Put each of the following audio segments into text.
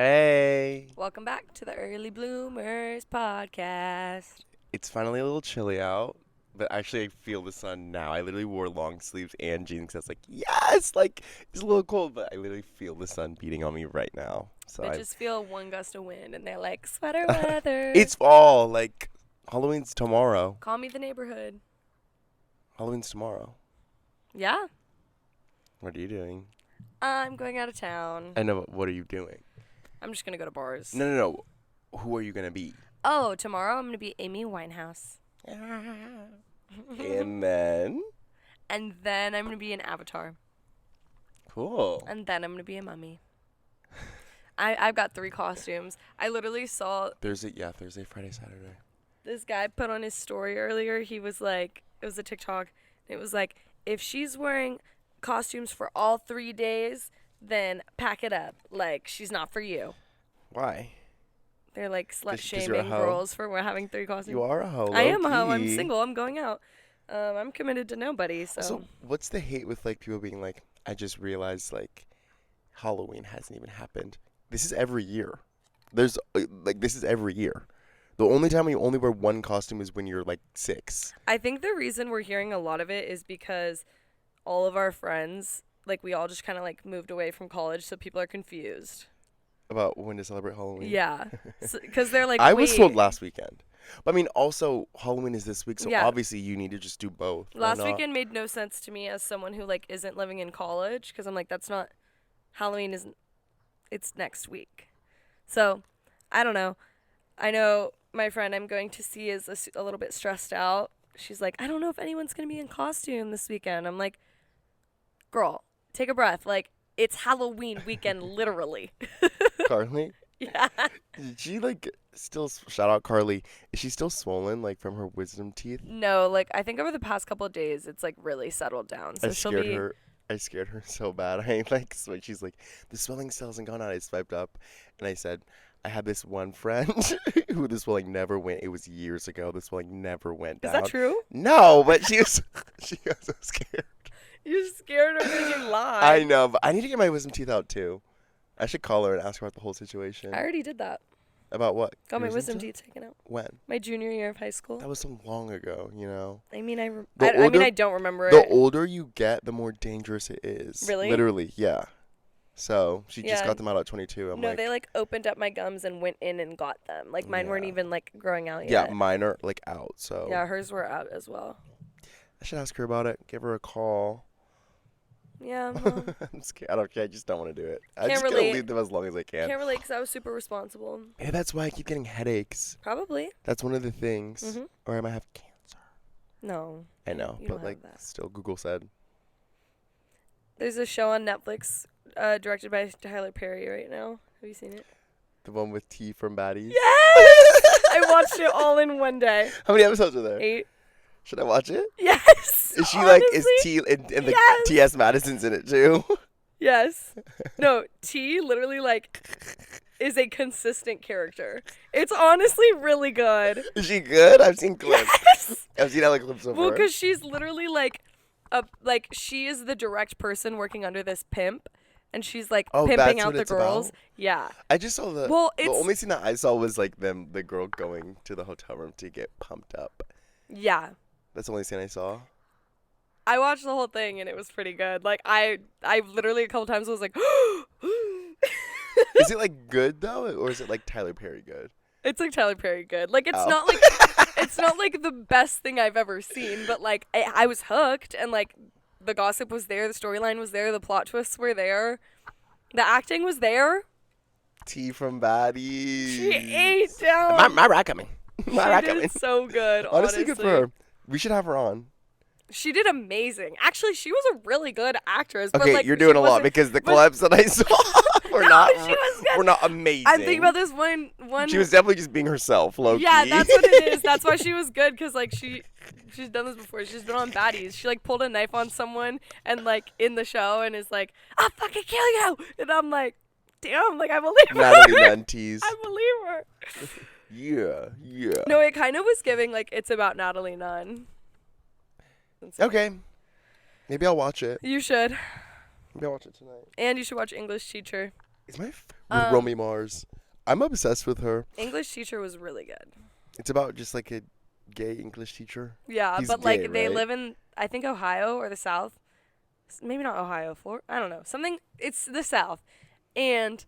Hey. Welcome back to the Early Bloomers podcast. It's finally a little chilly out, but actually I feel the sun now. I literally wore long sleeves and jeans 'cause I was like, yes, like it's a little cold, but I literally feel the sun beating on me right now. So They I just feel one gust of wind and they're like, sweater weather. It's fall, like Halloween's tomorrow. Call me the neighborhood. Halloween's tomorrow. Yeah. What are you doing? I'm going out of town. I know, but what are you doing? I'm just going to go to bars. No. Who are you going to be? Oh, tomorrow I'm going to be Amy Winehouse. And then? And then I'm going to be an Avatar. Cool. And then I'm going to be a mummy. I've got 3 costumes. I literally saw Thursday, Friday, Saturday. this guy put on his story earlier. He was like, it was a TikTok. It was like, if she's wearing costumes for all 3 days, then pack it up. Like, she's not for you. Why? They're like slut 'Cause you're a shaming hoe? girls for having 3 costumes. You are a hoe. I am a hoe. I'm low-key. single. I'm going out. I'm committed to nobody. So Also, what's the hate with like people being like, I just realized like Halloween hasn't even happened. This is every year. This is every year. The only time you only wear one costume is when you're like 6. I think the reason we're hearing a lot of it is because all of our friends, like, we all just kind of like moved away from college, so people are confused. About when to celebrate Halloween. Yeah, because they're like, I was wait. told last weekend. But I mean, also Halloween is this week, so Yeah. obviously you need to just do both. Why Last not? weekend made no sense to me as someone who like isn't living in college, because I'm like, that's not Halloween. Isn't It's next week, so I don't know. I know my friend I'm going to see is a little bit stressed out. She's like, I don't know if anyone's gonna be in costume this weekend. I'm like, girl, take a breath. Like, it's Halloween weekend, literally. Carly? Yeah. Did she like still shout out Carly? Is she still swollen like from her wisdom teeth? No, like, I think over the past couple of days, it's like really settled down. So she'll be. I scared her so bad. I like she's like, the swelling still hasn't gone out. I swiped up and I said, I had this one friend who the swelling never went. It was years ago. The swelling never went down. Is that true? No, but she was so scared. You scared her because you lied. I know, but I need to get my wisdom teeth out too. I should call her and ask her about the whole situation. I already did that. About what? Got my Your wisdom teeth taken out. When? My junior year of high school. That was so long ago, you know. I mean, I older- I don't remember The it. older you get, the more dangerous it is. Really? Literally, yeah. So she just Yeah. got them out at 22. I'm No, like, they like opened up my gums and went in and got them. Like, mine weren't Yeah. even like growing out yeah, yet. mine are like out. So Yeah, hers were out as well. I should ask her about it. Give her a call. Yeah, well, I'm scared. I don't care. I just don't want to do it. I Can't just gotta relate. leave them as long as I can. can't relate because I was super responsible. Maybe that's why I keep getting headaches. Probably. That's one of the things. Mhm. Or I might have cancer. No. I know, You but don't like, have that. still, Google said. There's a show on Netflix directed by Tyler Perry right now. Have you seen it? The one with T from Baddies. Yes! I watched it all in one day. How many episodes are there? 8. Should I watch it? Yes! Is she like, is honestly, T and the yes. T.S. Madison's in it too? Yes. No, T literally like is a consistent character. It's honestly really good. Is she good? I've seen clips. Yes. I've seen other clips of Well, her. because she's literally like she is the direct person working under this pimp, and she's like Oh, pimping that's out what the it's girls. about? Yeah. I just saw the. Well, the it's only scene that I saw was like the girl going to the hotel room to get pumped up. yeah. That's the only scene I saw. I watched the whole thing and it was pretty good. Like I literally a couple times was like, Is it like good though, or is it like Tyler Perry good? it's like Tyler Perry good. Like it's Oh. not like it's not like the best thing I've ever seen, but like I was hooked and like the gossip was there, the storyline was there, the plot twists were there, the acting was there. T from Baddies. She ate down. My rat coming. My She rat did coming. so good. Honestly, good for her. We should have her on. She did amazing. Actually, she was a really good actress. Okay, but, like, you're doing she a lot wasn't- because the but- clips that I saw were No, not. she was good. Were not amazing. I'm thinking about this one. She was definitely just being herself, low Yeah, key. that's what it is. That's why she was good, because like she's done this before. She's been on Baddies. She like pulled a knife on someone and like in the show and is like, I'll fucking kill you. And I'm like, damn, like I believe her. Natalie Nantes. I believe her. Yeah. No, it kind of was giving like it's about Natalie Nunn. Okay. Maybe I'll watch it. You should. Maybe I'll watch it tonight. And you should watch English Teacher. Is with Romy Mars. I'm obsessed with her. English teacher was really good. It's about just like a gay English teacher. Yeah, He's but gay, like they right? live in, I think, Ohio or the South. Maybe not Ohio, Florida. I don't know. Something. It's the South, and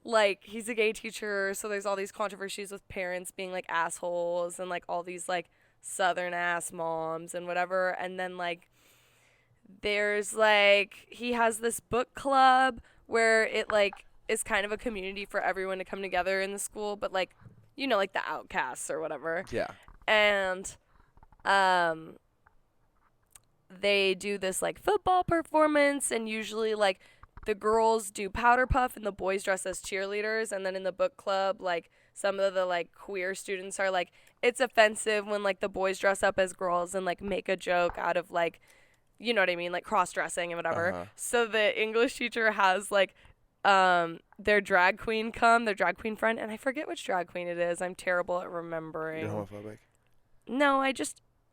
like he's a gay teacher, so there's all these controversies with parents being like assholes and like all these like Southern ass moms and whatever. And then like there's like he has this book club where it like is kind of a community for everyone to come together in the school, but like like the outcasts or whatever. Yeah. And they do this like football performance, and usually like the girls do powder puff and the boys dress as cheerleaders. And then in the book club, like some of the like queer students are like, it's offensive when like the boys dress up as girls and like make a joke out of like, you know what I mean, like cross-dressing and whatever. Uh-huh. So the English teacher has like their drag queen friend, and I forget which drag queen it is. I'm terrible at remembering. You're homophobic? No,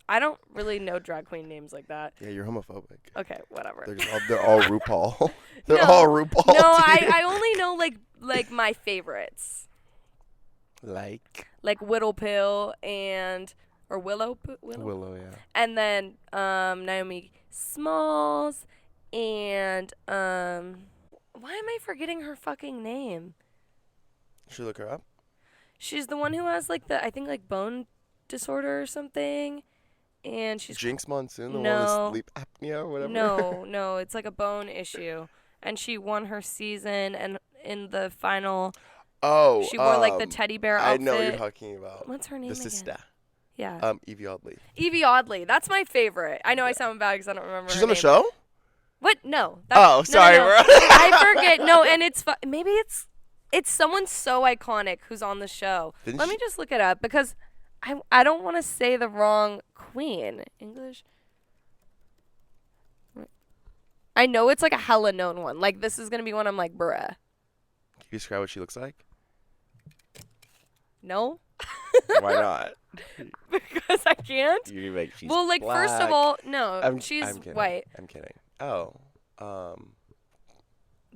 I don't really know drag queen names like that. Yeah, you're homophobic. Okay, whatever. They're all RuPaul. They're No. all RuPaul. No, dude. I only know like my favorites. Like Whittle Pill or Willow. Willow, yeah. And then Naomi Smalls and why am I forgetting her fucking name? Should look her up. She's the one who has like I think like bone disorder or something. And she's Jinx Monsoon, the one No. with sleep apnea or whatever. No, it's like a bone issue. And she won her season, and in the final, she wore like the teddy bear outfit. I know what you're talking about. What's her name The again? sister. Yeah. Evie Oddly. Evie Oddly. That's my favorite. I know I sound bad because I don't remember She's her on the name. show? What? No. Oh, sorry, No. bro. I forget. No, and it's maybe it's someone so iconic who's on the show. Let me just look it up because I don't want to say the wrong queen. English. I know it's like a hella known one. Like this is gonna be one I'm like, bruh. Can you describe what she looks like? No. Why not? Because I can't. You like she's Well, like black. first of all, no, she's I'm kidding. white. I'm kidding. Oh,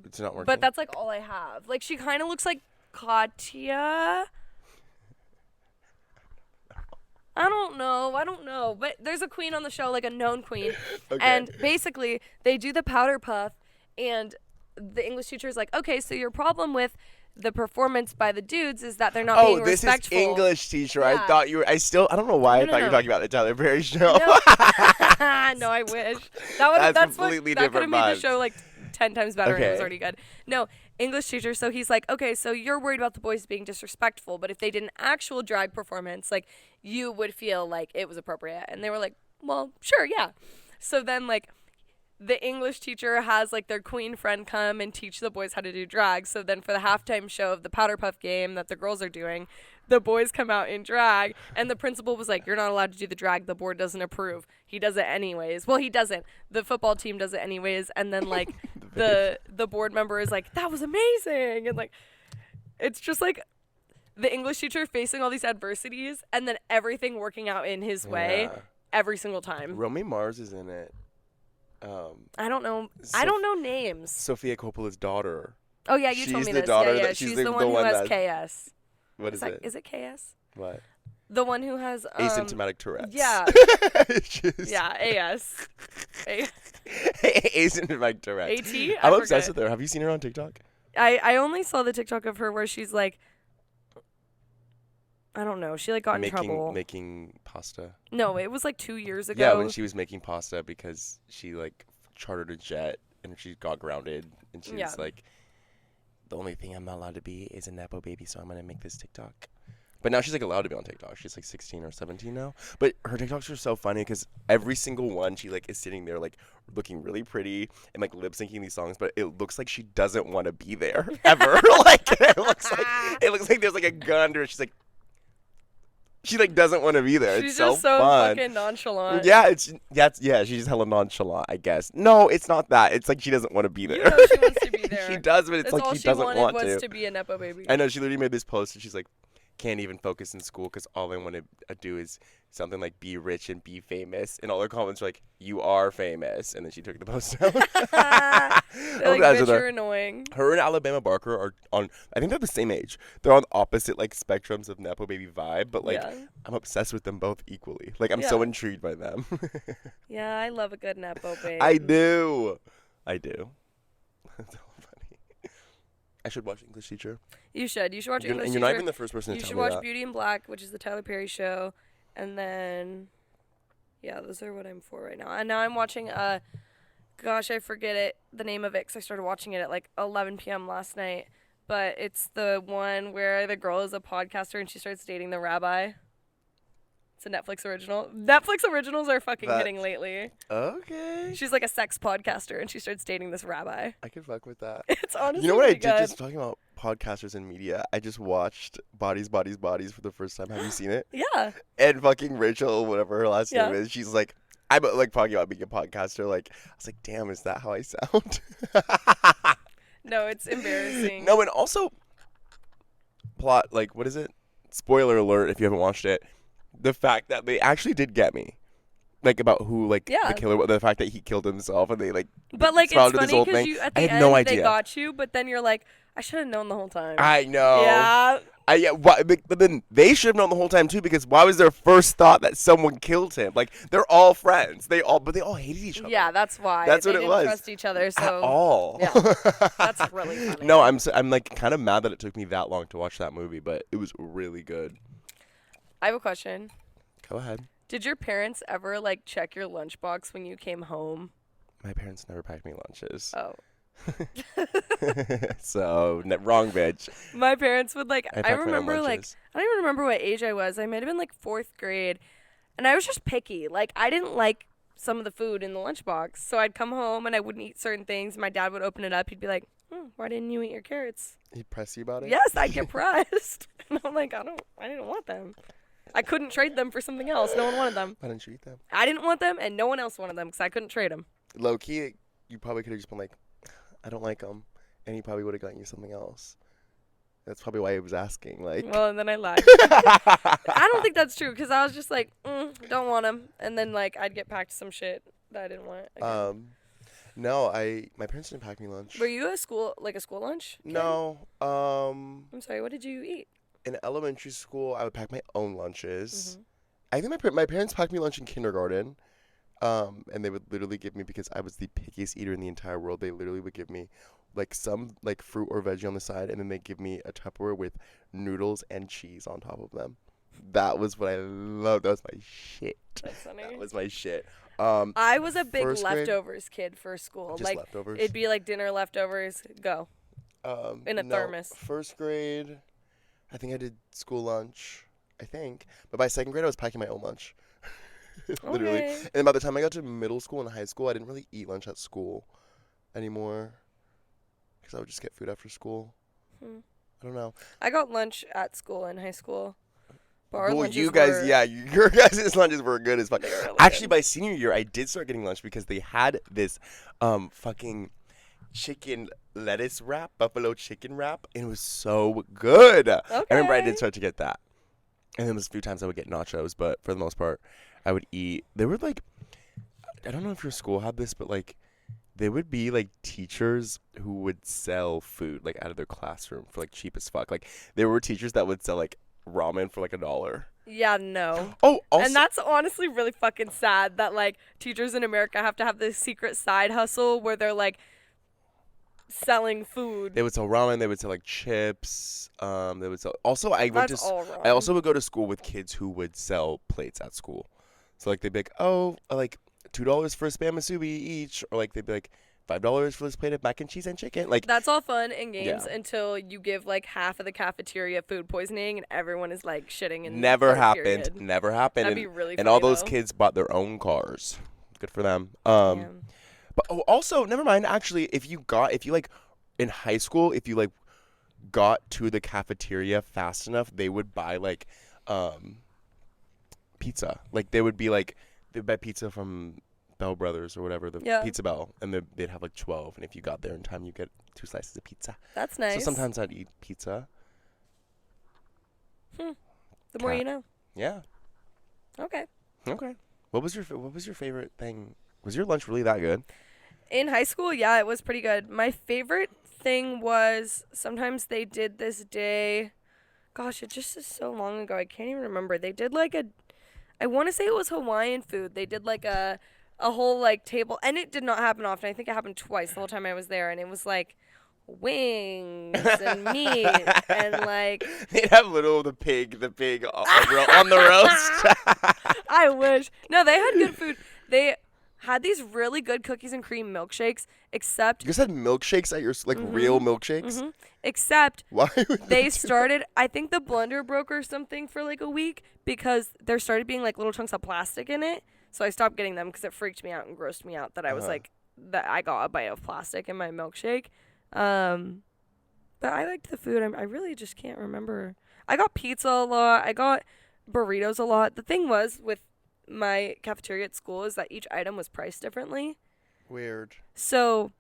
it's not working. But that's like all I have. Like she kind of looks like Katya. I don't know. But there's a queen on the show, like a known queen. Okay. And basically, they do the powder puff, and the English teacher is like, okay, so your problem with the performance by the dudes is that they're not being this respectful. is English teacher. Yeah. I thought you were. I don't know why I thought you were talking about the Tyler Perry show. No, no, I wish. That's completely that could have different made the vibes. show like 10 times better, and it was Okay. already good. No, English teacher. So he's like, okay, so you're worried about the boys being disrespectful, but if they did an actual drag performance, like you would feel like it was appropriate. And they were like, well, sure, yeah. So then like the English teacher has like their queen friend come and teach the boys how to do drag. So then for the halftime show of the powder puff game that the girls are doing, the boys come out in drag, and the principal was like, you're not allowed to do the drag. The board doesn't approve. He does it anyways. Well, he doesn't. The football team does it anyways. And then like the board member is like, that was amazing. And like, it's just like the English teacher facing all these adversities and then everything working out in his way every single time. Romy Mars is in it. I don't know. I don't know names. Sofia Coppola's daughter. Oh yeah, you told She's me the this. daughter Yeah, that- she's she's the the one who one has that- KS. What is it? Is it KS? What? The one who has Asymptomatic Tourette's. Yeah. She's- Yeah, AS. Asymptomatic Tourette's. AT? I'm obsessed with her. Have you seen her on TikTok? I only saw the TikTok of her where she's like, I don't know. She like got in trouble. Making pasta. No, it was like 2 years ago. Yeah, when she was making pasta because she like chartered a jet and she got grounded and she was like, the only thing I'm not allowed to be is a Nepo baby, so I'm gonna make this TikTok. But now she's like allowed to be on TikTok. She's like 16 or 17 now. But her TikToks are so funny because every single one she like is sitting there like looking really pretty and like lip syncing these songs, but it looks like she doesn't want to be there ever. Like it looks like there's like a gun to her. She's like. She like doesn't want to be there. She's it's just so so fun. fucking nonchalant. Yeah, she's just hella nonchalant, I guess. No, it's not that. It's like she doesn't want to be there. You know she wants to be there. She does, but it's That's like all she doesn't wanted want was to. to be a Nepo baby. I know, she literally made this post and she's like, can't even focus in school because all I want to do is something like be rich and be famous. And all her comments were like, "You are famous," and then she took the post down. They're like, bitch, you're annoying. Her and Alabama Barker are on. I think they're the same age. They're on opposite like spectrums of nepo baby vibe, but like I'm obsessed with them both equally. Like I'm so intrigued by them. Yeah, I love a good nepo babe. I do. That's so funny. I should watch English Teacher. You should. You should watch English Teacher. And you're not even the first person to tell me that. You should watch Beauty in Black, which is the Tyler Perry show, and then, yeah, those are what I'm for right now. And now I'm watching gosh, I forget the name of it because I started watching it at like 11 p.m. last night. But it's the one where the girl is a podcaster and she starts dating the rabbi. It's a Netflix original. Netflix originals are fucking hitting lately. Okay. She's like a sex podcaster and she starts dating this rabbi. I could fuck with that. It's honestly You know what I did good. just talking about podcasters and media? I just watched Bodies, Bodies, Bodies for the first time. Have you seen it? Yeah. And fucking Rachel, whatever her last name is, she's like, I'm like talking about being a podcaster. Like, I was like, damn, is that how I sound? No, it's embarrassing. No, and also, plot, like, what is it? Spoiler alert if you haven't watched it. The fact that they actually did get me. Like, about who, like, the killer, the fact that he killed himself and they, like, but, like, it's funny because you, at the end, no idea. They got you, but then you're like, I should have known the whole time. I know. Yeah. But then they should have known the whole time, too, because why was their first thought that someone killed him? Like, they're all friends. But they all hated each other. Yeah, that's why. That's they what it didn't was. Trust each other, so. At all. Yeah. That's really funny. No, I'm like, kind of mad that it took me that long to watch that movie, but it was really good. I have a question. Go ahead. Did your parents ever, like, check your lunchbox when you came home? My parents never packed me lunches. Oh. So, wrong bitch. My parents would, like, I remember, like, lunches. I don't even remember what age I was. I might have been, like, 4th grade. And I was just picky. Like, I didn't like some of the food in the lunchbox. So I'd come home and I wouldn't eat certain things. My dad would open it up. He'd be like, why didn't you eat your carrots? He'd press you about it? Yes, I'd get pressed. And I'm like, I didn't want them. I couldn't trade them for something else. No one wanted them. Why didn't you eat them? I didn't want them, and no one else wanted them because I couldn't trade them. Low key, you probably could have just been like, I don't like them, and he probably would have gotten you something else. That's probably why he was asking. Like, well, and then I lied. I don't think that's true because I was just like, don't want them, and then like I'd get packed some shit that I didn't want. Again. No, my parents didn't pack me lunch. Were you a school lunch kid? No. I'm sorry. What did you eat? In elementary school, I would pack my own lunches. I think my parents packed me lunch in kindergarten, and they would literally give me, because I was the pickiest eater in the entire world, they literally would give me like some like fruit or veggie on the side, and then they give me a Tupperware with noodles and cheese on top of them. That was what I loved. That was my shit. That's funny. That was my shit. I was a big leftovers kid for school. Just like leftovers? It'd be like dinner leftovers. Go. In a thermos. First grade, I think I did school lunch. I think, but by second grade, I was packing my own lunch. Literally. Okay. And then by the time I got to middle school and high school, I didn't really eat lunch at school anymore, because I would just get food after school. I don't know. I got lunch at school in high school. But our lunches you guys, were, your guys' lunches were good as fuck. Really Actually, good. by senior year, I did start getting lunch because they had this fucking chicken lettuce wrap, buffalo chicken wrap, and it was so good. Okay. I remember I did start to get that. And then there was a few times I would get nachos, but for the most part, I would eat. There were like, I don't know if your school had this, but like, there would be like teachers who would sell food like out of their classroom for like cheap as fuck. Like, there were teachers that would sell like ramen for like $1. Yeah, no. Oh, also, and that's honestly really fucking sad that like teachers in America have to have this secret side hustle where they're like selling food. they would sell ramen. They would sell like chips. They would sell. Also, I wrong. also would go to school with kids who would sell plates at school. So like they'd be like, oh, like $2 for a spam musubi each, or like they'd be like $5 for this plate of mac and cheese and chicken. Like, that's all fun and games until you give like half of the cafeteria food poisoning and everyone is like shitting in never the happened. period. Never happened. That'd be really and funny, all those though. kids bought their own cars. Good for them. Damn. But also, never mind. Actually, if you like in high school, if you like got to the cafeteria fast enough, they would buy like pizza. Like they would be like, they'd buy pizza from Bell Brothers or whatever, the Pizza Bell, and they'd have like 12. And if you got there in time, you get 2 slices of pizza. That's nice. So sometimes I'd eat pizza. The more you know. Yeah. Okay. Okay. What was your favorite thing? Was your lunch really that good? In high school, yeah, it was pretty good. My favorite thing was sometimes they did this day. Gosh, it just is so long ago. I can't even remember. They did like I want to say it was Hawaiian food. They did like a whole like table, and it did not happen often. I think it happened twice the whole time I was there, and it was like wings and meat and like They'd have the pig on the roast. I wish. No, they had good food. They had these really good cookies and cream milkshakes, except You guys had milkshakes at your real milkshakes? except Why would they started, I think the blender broke or something for like a week because there started being like little chunks of plastic in it. So I stopped getting them because it freaked me out and grossed me out that I was like, that I got a bite of plastic in my milkshake. But I liked the food. I really just can't remember. I got pizza a lot. I got burritos a lot. The thing was with my cafeteria at school is that each item was priced differently. Weird. So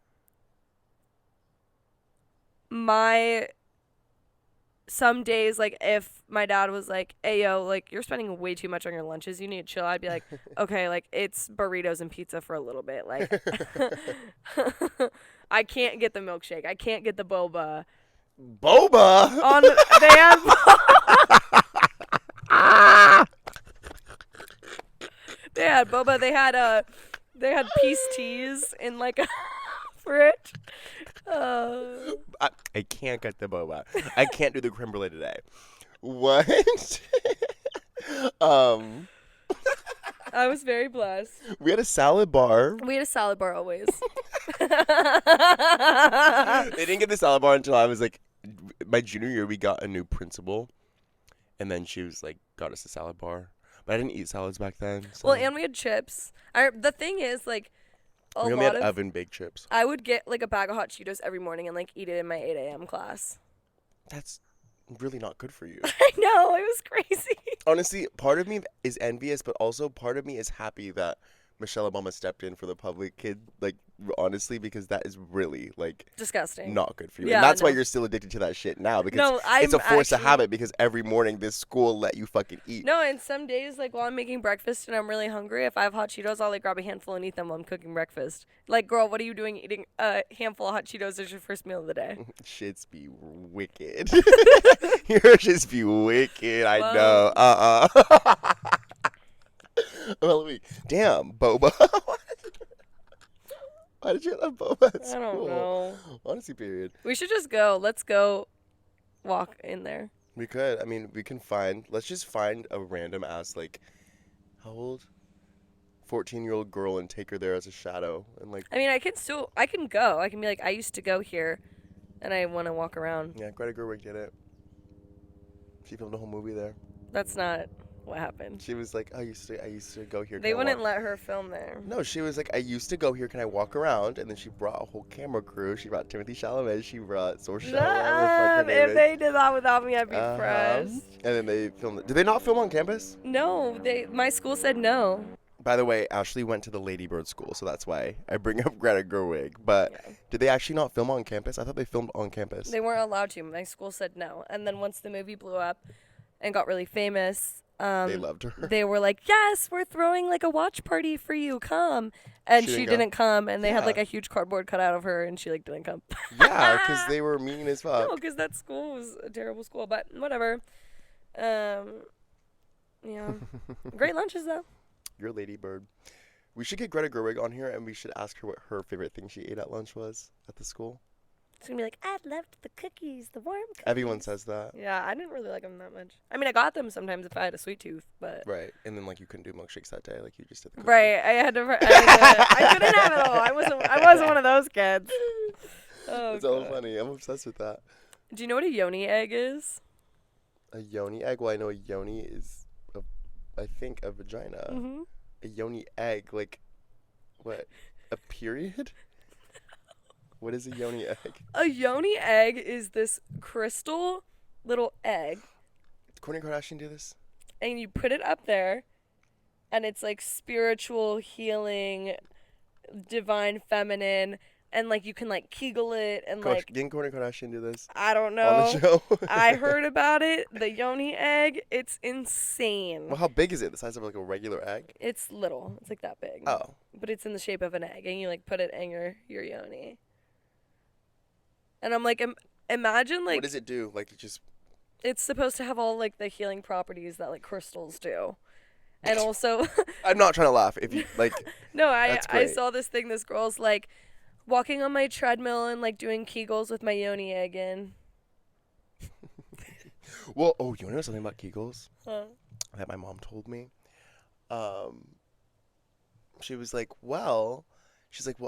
some days, like, if my dad was like, hey, yo, like, you're spending way too much on your lunches, you need to chill, I'd be like, okay, like, it's burritos and pizza for a little bit. Like, I can't get the milkshake. I can't get the boba. Boba? They had they had boba. They had peace teas in, like, a fridge. I can't get the boba. I can't do the creme brulee today. What? I was very blessed. We had a salad bar. We had a salad bar always. They didn't get the salad bar until I was like, my junior year. We got a new principal, and then she was like, got us a salad bar. But I didn't eat salads back then. So. Well, and we had chips. The thing is, like, we only had oven baked chips. I would get like a bag of hot Cheetos every morning and like eat it in my 8 a.m. class. That's really not good for you. I know, it was crazy. Honestly, part of me is envious, but also part of me is happy that Michelle Obama stepped in for the public kid, like, honestly, because that is really, like, disgusting. Not good for you. Yeah, and that's why you're still addicted to that shit now, because it's a force of habit, because every morning this school let you fucking eat. No, and some days, like, while I'm making breakfast and I'm really hungry, if I have hot Cheetos, I'll, like, grab a handful and eat them while I'm cooking breakfast. Like, girl, what are you doing eating a handful of hot Cheetos as your first meal of the day? Shits be wicked. Your shits be wicked, I know. Well, damn, boba. Why did you love boba at school? I don't know. Honestly, period. We should just go. Let's go walk in there. We could. I mean, let's just find a random ass, like, how old? 14-year-old girl and take her there as a shadow. And like. I mean, I can go. I can be like, I used to go here and I want to walk around. Yeah, Greta Gerwig did it. She filmed a whole movie there. That's not what happened. She was like, I used to go here. They wouldn't let her film there. No, she was like, I used to go here. Can I walk around? And then she brought a whole camera crew. She brought Timothée Chalamet. She brought Saoirse. If they did that without me, I'd be pressed. And then they filmed it. Did they not film on campus? No, my school said no. By the way, Ashley went to the Lady Bird school, so that's why I bring up Greta Gerwig. But Did they actually not film on campus? I thought they filmed on campus. They weren't allowed to. My school said no. And then once the movie blew up and got really famous, they loved her. They were like, yes, we're throwing like a watch party for you. Come. And she didn't come. And they had like a huge cardboard cutout of her and she like didn't come. Yeah, because they were mean as fuck. No, because that school was a terrible school. But whatever. Yeah. Great lunches though. You're a Lady Bird. We should get Greta Gerwig on here and we should ask her what her favorite thing she ate at lunch was at the school. It's going to be like, I loved the cookies, the warm cookies. Everyone says that. Yeah, I didn't really like them that much. I mean, I got them sometimes if I had a sweet tooth, but... Right, and then, like, you couldn't do milkshakes that day, like you just did the cookies. Right, I couldn't have it all. I wasn't one of those kids. Oh, it's all funny. I'm obsessed with that. Do you know what a yoni egg is? A yoni egg? Well, I know a yoni is, I think, a vagina. Mm-hmm. A yoni egg, like, what? A period? What is a yoni egg? A yoni egg is this crystal little egg. Did Kourtney Kardashian do this? And you put it up there, and it's like spiritual healing, divine feminine. and like you can like Kegel it and like Didn't Kourtney Kardashian do this I don't on the know. show? I heard about it. The yoni egg. It's insane. Well, how big is it? The size of like a regular egg? It's little. It's like that big. Oh. But it's in the shape of an egg, and you like put it in your yoni. And I'm like, imagine like What does it do? Like it just. it's supposed to have all like the healing properties that like crystals do, and also. I'm not trying to laugh. If you like. No, That's I great. saw this thing. This girl's like walking on my treadmill and like doing Kegels with my yoni egg in. Well, oh, you want to know something about Kegels Huh. that my mom told me? She was like, well,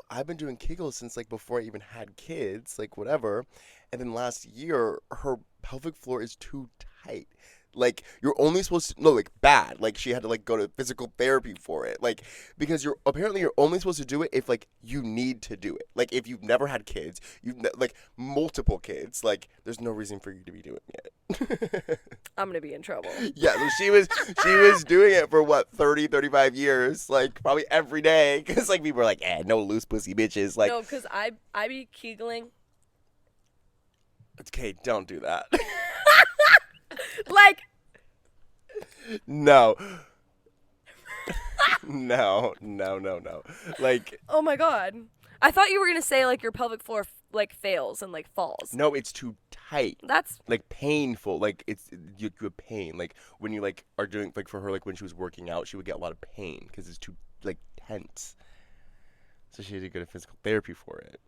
I've been doing Kegels since like before I even had kids, like whatever. And then last year, her pelvic floor is too tight. Like you're only supposed to, no, like bad. Like she had to like go to physical therapy for it. Like because you're only supposed to do it if like you need to do it. Like if you've never had kids, like multiple kids, like there's no reason for you to be doing it. I'm gonna be in trouble. Yeah, so she was doing it for what 35 years, like probably every day, because like people were like, no loose pussy bitches. Like, No, because I be Kegling. okay, don't do that. Like. No. No. Like, Oh my god. I thought you were gonna say like your pelvic floor like fails and like falls. no, it's too tight. That's Like painful. Like you have pain. Like when you like are doing like for her like when she was working out, she would get a lot of pain because it's too like tense. So she had to go to physical therapy for it.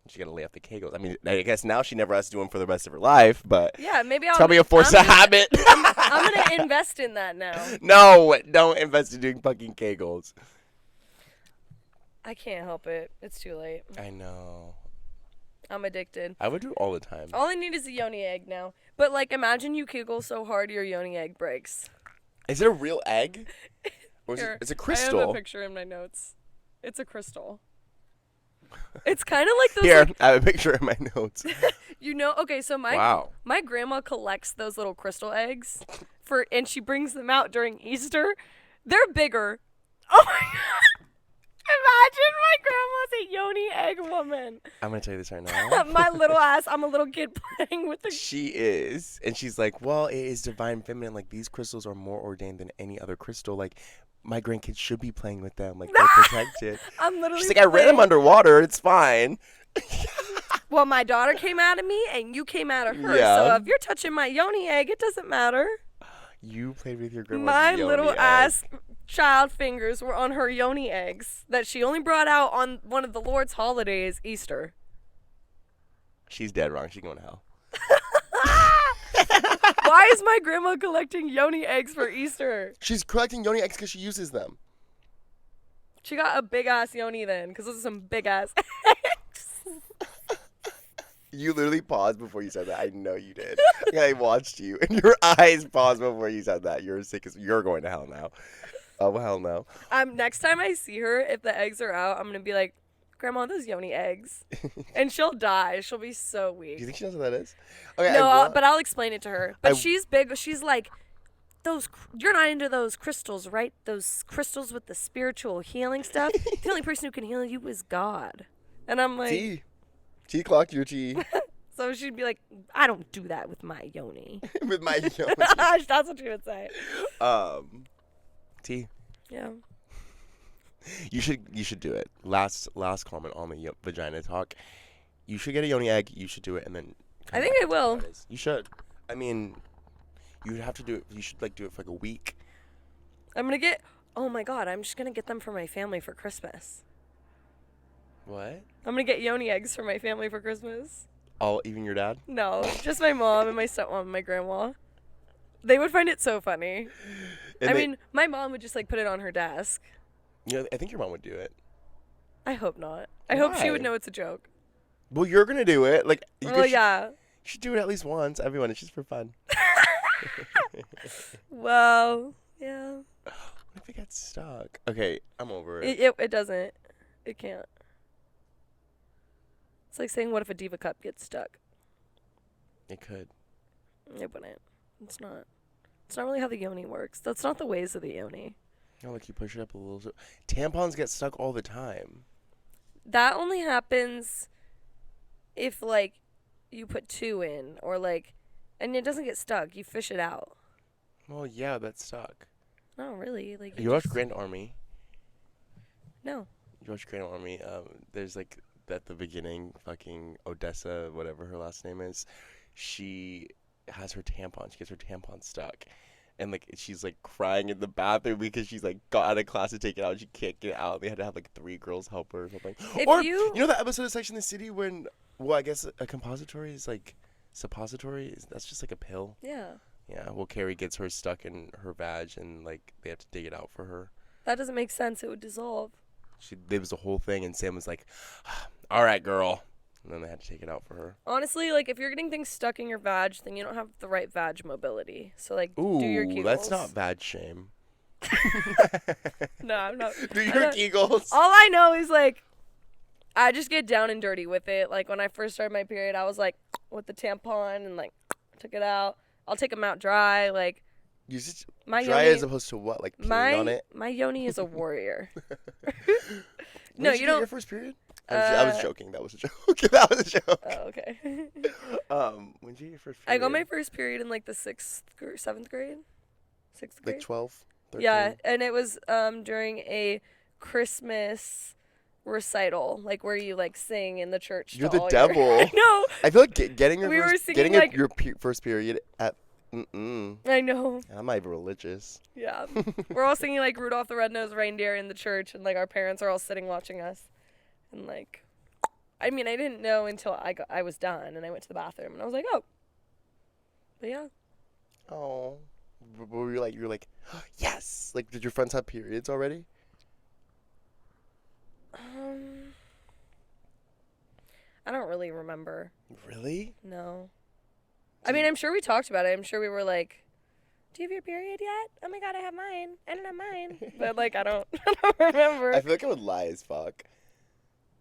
She got to lay off the Kegels. I mean, I guess now she never has to do them for the rest of her life, but yeah. Maybe it's I'll. probably a force of habit. I'm gonna invest in that now. No, don't invest in doing fucking Kegels. I can't help it. It's too late. I know. I'm addicted. I would do it all the time. All I need is a yoni egg now. But like, imagine you Kegel so hard your yoni egg breaks. Is it a real egg? Or is Here, it's a I have a crystal? picture in my notes. It's a crystal. It's kind of like those. Here, Like, I have a picture in my notes. okay, so Wow. my grandma collects those little crystal eggs and she brings them out during Easter. They're bigger. Oh my god. Imagine my grandma's a yoni egg woman. I'm going to tell you this right now. My little ass, I'm a little kid playing with the. She is. And she's like, well, it is divine feminine. Like, these crystals are more ordained than any other crystal. Like, my grandkids should be playing with them. Like, they're protected. I'm literally. She's like, I ran them underwater. It's fine. Well, my daughter came out of me and you came out of her. Yeah. So if you're touching my yoni egg, it doesn't matter. You played with your grandma's My yoni little egg. ass child fingers were on her yoni eggs that she only brought out on one of the Lord's holidays, Easter. She's dead wrong. She's going to hell. Why is my grandma collecting yoni eggs for Easter? She's collecting yoni eggs because she uses them. She got a big ass yoni then, because those are some big ass eggs. You literally paused before you said that. I know you did. I watched you, and your eyes paused before you said that. You're sick as you're going to hell now. Oh hell no. Next time I see her, if the eggs are out, I'm gonna be like, Grandma, those yoni eggs, and she'll die. She'll be so weak. Do you think she knows what that is? Okay, No, but I'll explain it to her. But I- she's big. She's like, you're not into those crystals, right? Those crystals with the spiritual healing stuff. The only person who can heal you is God. And I'm like, T clocked your T so she'd be like, I don't do that with my yoni. with my yoni. That's what she would say. T. Yeah. You should do it. Last comment on the vagina talk. You should get a yoni egg. You should do it, and then. I think I will. You should. I mean, you would have to do it. You should like do it for like a week. I'm gonna get. Oh my God! I'm just gonna get them for my family for Christmas. What? I'm gonna get yoni eggs for my family for Christmas. All even your dad? No, just my mom and my stepmom and my grandma. They would find it so funny. And I mean, my mom would just like put it on her desk. you know, I think your mom would do it. I hope not. I hope she would Why? know it's a joke. Well, you're gonna do it. Like, Yeah. You should do it at least once. Everyone, it's just for fun. Well, yeah. What if it gets stuck? Okay, I'm over it. It doesn't. It can't. It's like saying, what if a Diva cup gets stuck? It could. It wouldn't. It's not. It's not really how the yoni works. That's not the ways of the yoni. No, like you push it up a little. Tampons get stuck all the time. that only happens if, like, you put 2 in, or, like, and it doesn't get stuck. You fish it out. Well, yeah, that's stuck. No, really. Like, You watch Grand Army? No. You watch Grand Army? There's like at the beginning, fucking Odessa, whatever her last name is. She has her tampon. She gets her tampon stuck, and like she's like crying in the bathroom because she's like got out of class to take it out. She can't get it out. They had to have like 3 girls help her or something. If Or you know that episode of Sex and the City when, well, I guess a compository is like suppository. That's just like a pill. Yeah. Yeah. Well, Carrie gets hers stuck in her vag, and like they have to dig it out for her. That doesn't make sense. It would dissolve. There was a whole thing, and Sam was like, "All right, girl," and then they had to take it out for her. Honestly, like, if you're getting things stuck in your vag, then you don't have the right vag mobility. So, like, Ooh, do your Kegels. That's not vag shame. No, I'm not. Do your Kegels. All I know is, like, I just get down and dirty with it. Like, when I first started my period, I was, like, with the tampon and, like, took it out. I'll take them out dry. Like, You just my dry yoni, as opposed to what? Like peeing on it? My yoni is a warrior. No, you don't. Your first period? I was joking. That was a joke. That was a joke. Oh, okay. When did you get your first period? I got my first period in, like, the 7th grade. 6th grade. Like 12, 13? Yeah, and it was during a Christmas recital, like where you like sing in the church. You're to the all devil. I know. I feel like getting your We were first, singing, getting like- your first period at I know. I'm not even religious. Yeah, we're all singing like Rudolph the Red-Nosed Reindeer in the church, and like our parents are all sitting watching us, and like, I mean, I didn't know until I was done, and I went to the bathroom, and I was like, oh, but yeah. Oh, were you like, yes? Like, did your friends have periods already? I don't really remember. Really? No. I mean, I'm sure we talked about it. I'm sure we were like, do you have your period yet? Oh my god, I have mine. I don't have mine. But like, I don't remember. I feel like I would lie as fuck.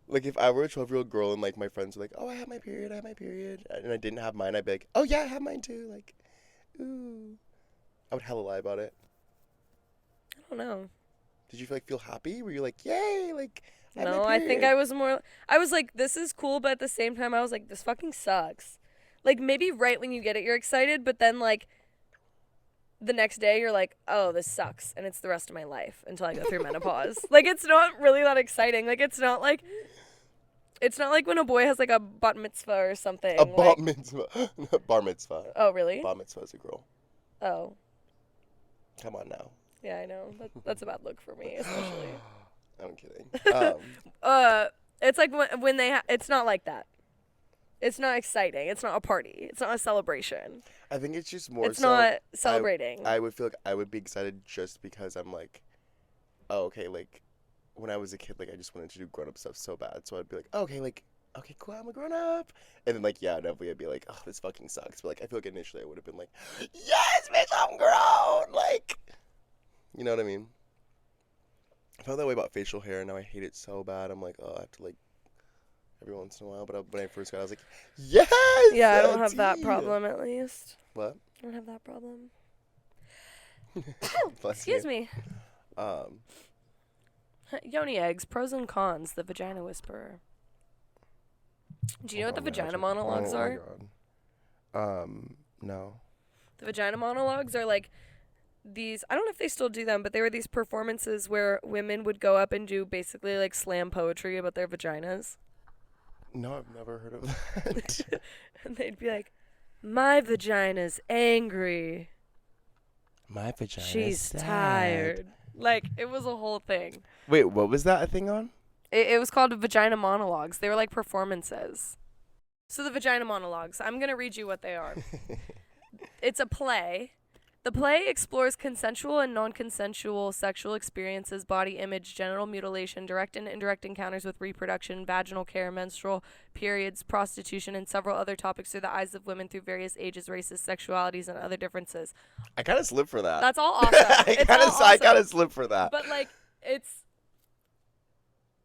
Like, if I were a 12-year-old girl and like my friends were like, oh, I have my period, and I didn't have mine, I'd be like, oh yeah, I have mine too. Like, ooh. I would hella lie about it. I don't know. Did you feel happy? Were you like, yay? Like, No, I think I was like, this is cool, but at the same time, I was like, this fucking sucks. Like, maybe right when you get it, you're excited, but then, like, the next day, you're like, oh, this sucks, and it's the rest of my life until I go through menopause. Like, it's not really that exciting. Like, it's not like when a boy has, like, a bat mitzvah or something. A bar mitzvah. Bar mitzvah. Oh, really? Bar mitzvah is a girl. Oh. Come on now. Yeah, I know. That's a bad look for me, especially. I'm kidding. It's like when they it's not like that. It's not exciting. It's not a party. It's not a celebration. I think it's just more. It's not celebrating. I would feel like I would be excited just because I'm like, oh, okay, like when I was a kid, like I just wanted to do grown up stuff so bad. So I'd be like, oh, okay, cool, I'm a grown up. And then like, yeah, definitely I'd be like, oh, this fucking sucks. But like, I feel like initially I would have been like, yes, bitch, I'm grown. Like, you know what I mean? I felt that way about facial hair, and now I hate it so bad. I'm like, oh, I have to like every once in a while. But when I first got it, I was like, yes! Yeah, I don't have that problem, at least. What? I don't have that problem. Bless Excuse you. me. Yoni eggs, pros and cons, the vagina whisperer. Do you know what the vagina monologues are? No. The vagina monologues are like these, I don't know if they still do them, but they were these performances where women would go up and do basically like slam poetry about their vaginas. No, I've never heard of that. And they'd be like, my vagina's angry. My vagina. She's tired. Like, it was a whole thing. Wait, what was that a thing on? It was called vagina monologues. They were like performances. So the vagina monologues, I'm going to read you what they are. It's a play. The play explores consensual and non-consensual sexual experiences, body image, genital mutilation, direct and indirect encounters with reproduction, vaginal care, menstrual periods, prostitution, and several other topics through the eyes of women through various ages, races, sexualities, and other differences. I kind of slip for that. That's all awesome. I kind of slip for that. But, like,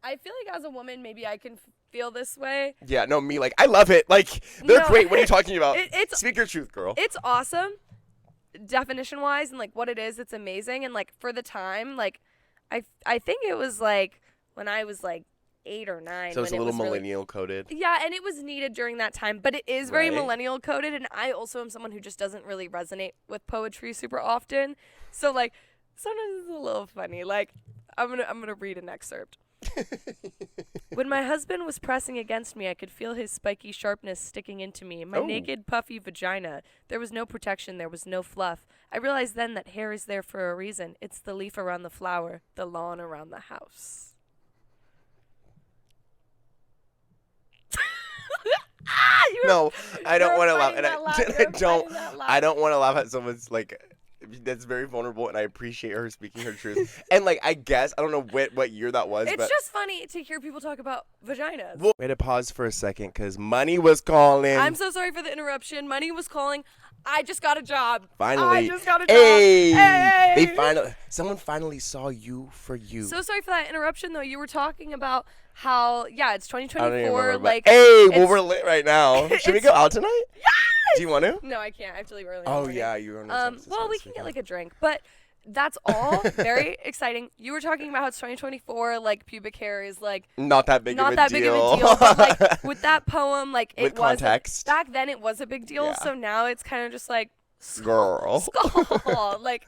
I feel like as a woman, maybe I can feel this way. Yeah, no, me, like, I love it. Like, they're great. What are you talking about? Speak your truth, girl. It's awesome, definition-wise, and, like, what it is, it's amazing. And, like, for the time, like, I think it was, like, when I was, like, 8 or 9. So it's a when it little was really- millennial coded. Yeah, and it was needed during that time, but it is very Right. millennial coded, and I also am someone who just doesn't really resonate with poetry super often. So like sometimes it's a little funny. Like I'm gonna read an excerpt. When my husband was pressing against me, I could feel his spiky sharpness sticking into me. My Oh. naked, puffy vagina. There was no protection. There was no fluff. I realized then that hair is there for a reason. It's the leaf around the flower, the lawn around the house. No, I don't You're want to laugh. fighting And that laugh. I You're don't. fighting that laugh. I don't want to laugh at someone's like. That's very vulnerable, and I appreciate her speaking her truth. And like, I guess I don't know what year that was, It's but just funny to hear people talk about vaginas. we had to pause for a second because money was calling. I'm so sorry for the interruption. Money was calling. I just got a job. Finally. I just got a job. Hey, Hey. they finally. Someone finally saw you for you. So sorry for that interruption, though. You were talking about how, yeah, it's I don't even 2024. remember, but- Like, hey, well, it's- we're lit right now. Should we it's- go out tonight? yes! Do you want to? No, I can't. I have to leave early. in the Oh morning. yeah, you're on. Well, we can get like a drink, but that's all very exciting. You were talking about how it's 2024, like pubic hair is like not that big not of a that deal. big of a deal, but like with that poem, like it With was context. back then it was a big deal. Yeah. So now it's kind of just like Girl. skull. Like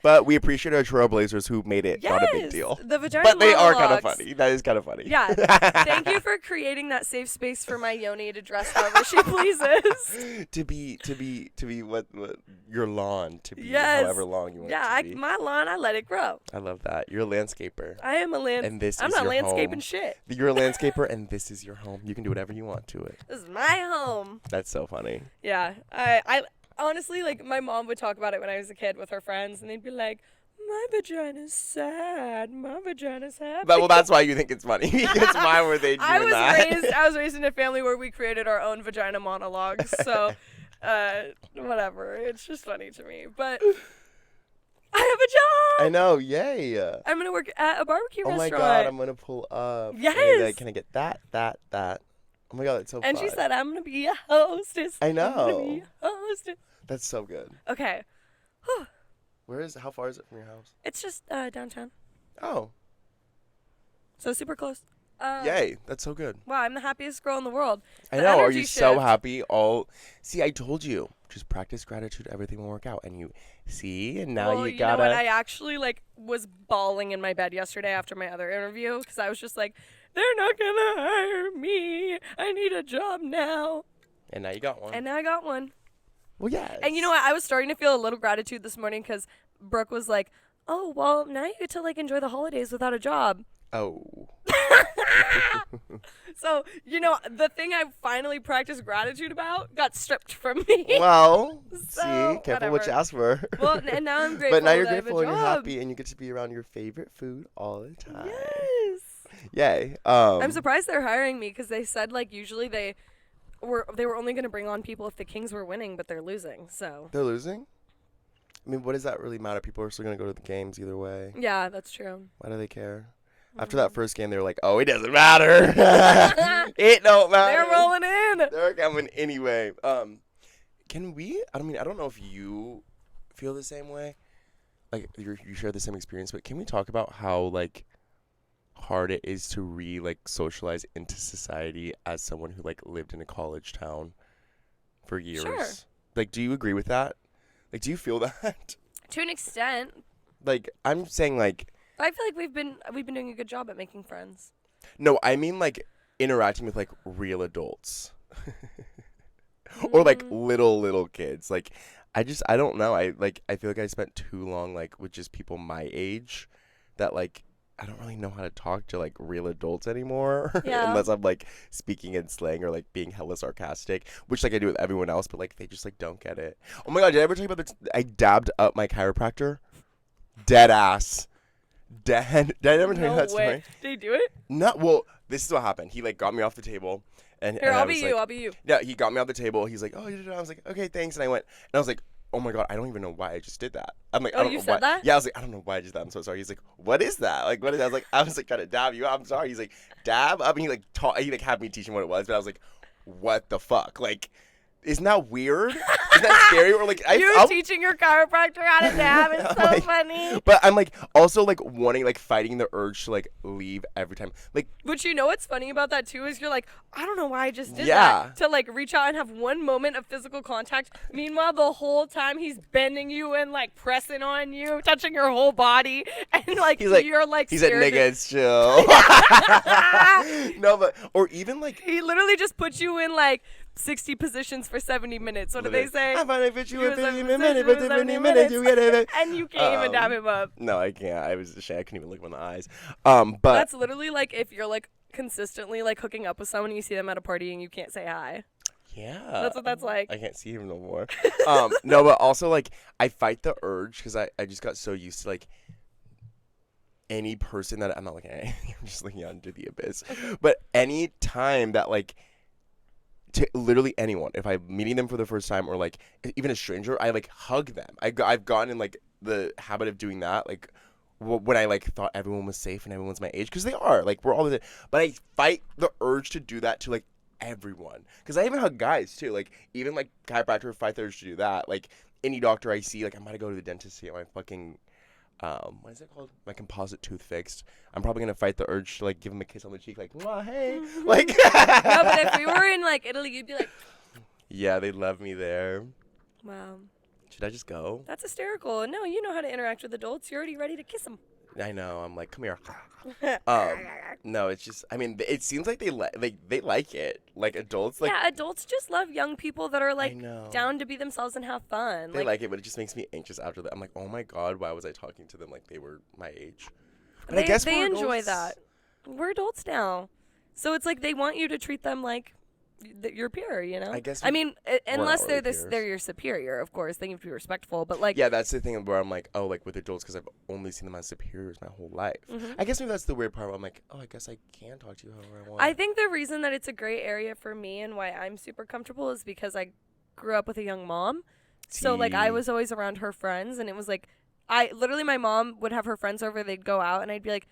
But we appreciate our trailblazers who made it not a big yes, deal. the vagina But they are kind of monologues. funny. That is kind of funny. Yeah. Thank you for creating that safe space for my yoni to dress however she pleases. to be what your lawn to be Yes. however long you want Yeah, it to be. my lawn, I let it grow. I love that. You're a landscaper. I am a And this I'm is not your landscaping home. shit. You're a landscaper and this is your home. You can do whatever you want to it. This is my home. That's so funny. Yeah, I honestly, like, my mom would talk about it when I was a kid with her friends, and they'd be like, my vagina's sad, my vagina's happy. Well, that's why you think it's funny. Because why were they doing I that? was raised in a family where we created our own vagina monologues, so, whatever. It's just funny to me, but I have a job. I know. Yay. I'm gonna work at a barbecue Oh my restaurant. god, I'm gonna pull up. Yes. Can I get that? Oh my god, that's so fun. And she said, I'm gonna be a hostess. I I'm gonna know. be a hostess. That's so good. Okay. How far is it from your house? It's just downtown. Oh, So super close. yay. That's so good. Wow, I'm the happiest girl in the world. I The know. Are energy you so shift. happy? See, I told you. Just practice gratitude. Everything will work out. And you see, and now Well, you know gotta. what? I actually was bawling in my bed yesterday after my other interview because I was just like, they're not gonna hire me. I need a job now. And now you got one. And now I got one. Well, yeah. And you know what? I was starting to feel a little gratitude this morning because Brooke was like, oh, well, now you get to like enjoy the holidays without a job. Oh. So, the thing I finally practiced gratitude about got stripped from me. Well, So, see, careful what you whatever. ask for. Well, and now I'm grateful But now you're that I have a grateful and you're job. happy, and you get to be around your favorite food all the time. Yes. Yay. I'm surprised they're hiring me because they said like usually they were only going to bring on people if the Kings were winning, but they're losing. So They're losing? I mean, what does that really matter? People are still going to go to the games either way. yeah, that's true. Why do they care? After that first game, they were like, oh, it doesn't matter. It don't matter. They're rolling in. They're coming anyway. Can we? I don't know if you feel the same way. Like you share the same experience, but can we talk about how like hard it is to socialize into society as someone who like lived in a college town for years? Sure. Like, do you agree with that? Like, do you feel that? To an extent, Like, I'm saying like. I feel like we've been doing a good job at making friends. No, I mean like interacting with like real adults. Or like little kids. Like I don't know. I feel like I spent too long like with just people my age that like I don't really know how to talk to like real adults anymore. Yeah. Unless I'm like speaking in slang or like being hella sarcastic, which like I do with everyone else, but like they just like don't get it. Oh my god, did I ever tell you about this? I dabbed up my chiropractor? Dead ass. Did I ever tell you that story? Way. Did he do it? No, well, this is what happened. He like got me off the table, and Here, and I I'll was be like, you. I'll be you. Yeah, he got me off the table. He's like, oh, you did it. I was like, okay, thanks. And I went, and I was like, oh my god, I don't even know why I just did that. I'm like, Oh, I don't you know said why. that? Yeah, I was like, I don't know why I did that. I'm so sorry. He's like, what is that? Like, what is that? I was like trying to dab you. I'm sorry. He's like, dab. I mean, he like had me teach him what it was, but I was like, what the fuck? Like, isn't that weird? Isn't that scary? Or like you teaching your chiropractor how to dab is so like, funny. But I'm like also like wanting like fighting the urge to like leave every time. Like, but you know what's funny about that too is you're like, I don't know why I just did Yeah. that, to like reach out and have one moment of physical contact. Meanwhile, the whole time he's bending you and like pressing on you, touching your whole body, and like you're like he said, scared "Nigga, it's chill." No, but or even like he literally just puts you in like 60 positions for 70 minutes. What do they say? I finally fit you in 50 in minutes, but 70 minutes you get it. And you can't even dab him up. No, I can't. I was ashamed. I couldn't even look him in the eyes. But that's literally like if you're like consistently like hooking up with someone and you see them at a party and you can't say hi. Yeah. That's what that's like. I can't see him no more. No, but also like I fight the urge because I just got so used to like any person that I'm not looking at. I'm just looking out into the abyss. But any time that like to literally anyone, if I'm meeting them for the first time or like even a stranger, I like hug them. I've gotten in like the habit of doing that like when I like thought everyone was safe and everyone's my age, because they are, like we're all the, but I fight the urge to do that to like everyone, because I even hug guys too, like even like chiropractor, fight the urge to do that, like any doctor I see, like I'm about to go to the dentist to get my fucking what is it called, my composite tooth fixed. I'm probably gonna fight the urge to like give him a kiss on the cheek, like mwah, hey. Like no, but if we were in like Italy, you'd be like, yeah, they love me there. Wow. Should I just go? That's hysterical. No, you know how to interact with adults. You're already ready to kiss them. I know. I'm like, come here. No, it's just. I mean, it seems like they like it. Like adults, like yeah, adults just love young people that are like know. down to be themselves and have fun. They like it, but it just makes me anxious after that. I'm like, oh my god, why was I talking to them like they were my age? But I guess they enjoy adults. that. We're adults now, so it's like they want you to treat them like your peer, you know. I guess. I mean, unless really they're your superior, of course. Then you have to be respectful. But like, yeah, that's the thing where I'm like, oh, like with adults, because I've only seen them as superiors my whole life. mm-hmm. I guess maybe that's the weird part where I'm like, oh, I guess I can talk to you however I want. I think the reason that it's a great area for me and why I'm super comfortable is because I grew up with a young mom. So like I was always around her friends, and it was like my mom would have her friends over, they'd go out, and I'd be like,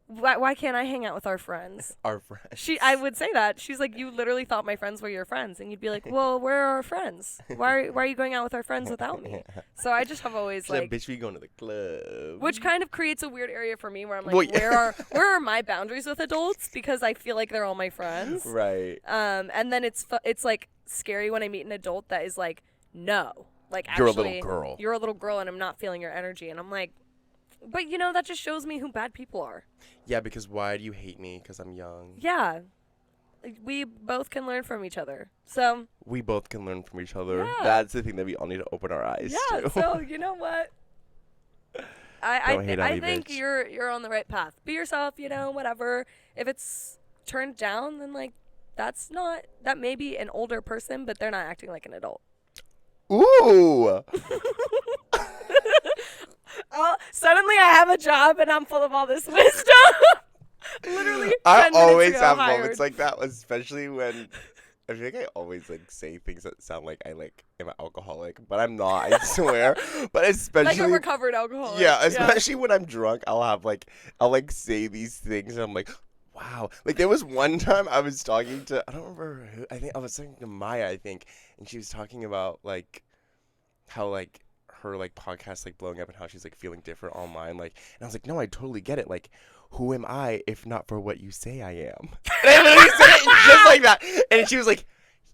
why can't I hang out with our friends? Our friends. I would say that. She's like, you literally thought my friends were your friends, and you'd be like, well, where are our friends? Why are you going out with our friends without me? So I just have always like, bitch, we going to the club. which kind of creates a weird area for me where I'm like, Well, yeah. where are my boundaries with adults, because I feel like they're all my friends. Right. And then it's like scary when I meet an adult that is like, no, like You're actually, a little girl. You're a little girl, and I'm not feeling your energy, and I'm like, but you know, that just shows me who bad people are. Yeah, because why do you hate me? Because I'm young. Yeah. We both can learn from each other. So we both can learn from each other. Yeah. That's the thing that we all need to open our eyes to. So you know what? I think bitch. you're on the right path. Be yourself, you know, whatever. If it's turned down, then like that may be an older person, but they're not acting like an adult. Ooh. Oh, suddenly I have a job and I'm full of all this wisdom. Literally, I 10 minutes always ago have hired. moments like that, especially when I feel like I always like say things that sound like I like am an alcoholic, but I'm not. I swear. But especially like a recovered alcoholic. Yeah, especially when I'm drunk, I'll like say these things and I'm like, wow. Like there was one time I was talking to, I don't remember who, I think I was talking to Maya, I think, and she was talking about like how like her like podcast like blowing up and how she's like feeling different online, like, and I was like, no, I totally get it. Like, who am I if not for what you say I am? And I literally said it just like that, and she was like,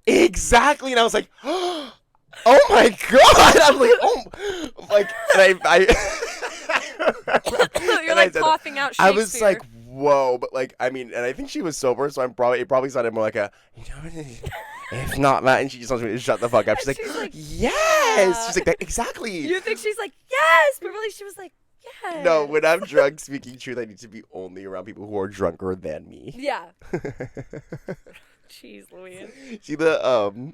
exactly, and I was like, oh my god, I'm like, oh, like, and You're like coughing out Shakespeare. I was like, whoa, but like, I mean, and I think she was sober, so it probably sounded more like a, you know, if not that, and she just wants me to shut the fuck up. She's like, yes. Yeah. She's like, that, exactly. You think she's like, yes, but really she was like, yes. No, when I'm drunk, speaking truth, I need to be only around people who are drunker than me. Yeah. Jeez Louise. See the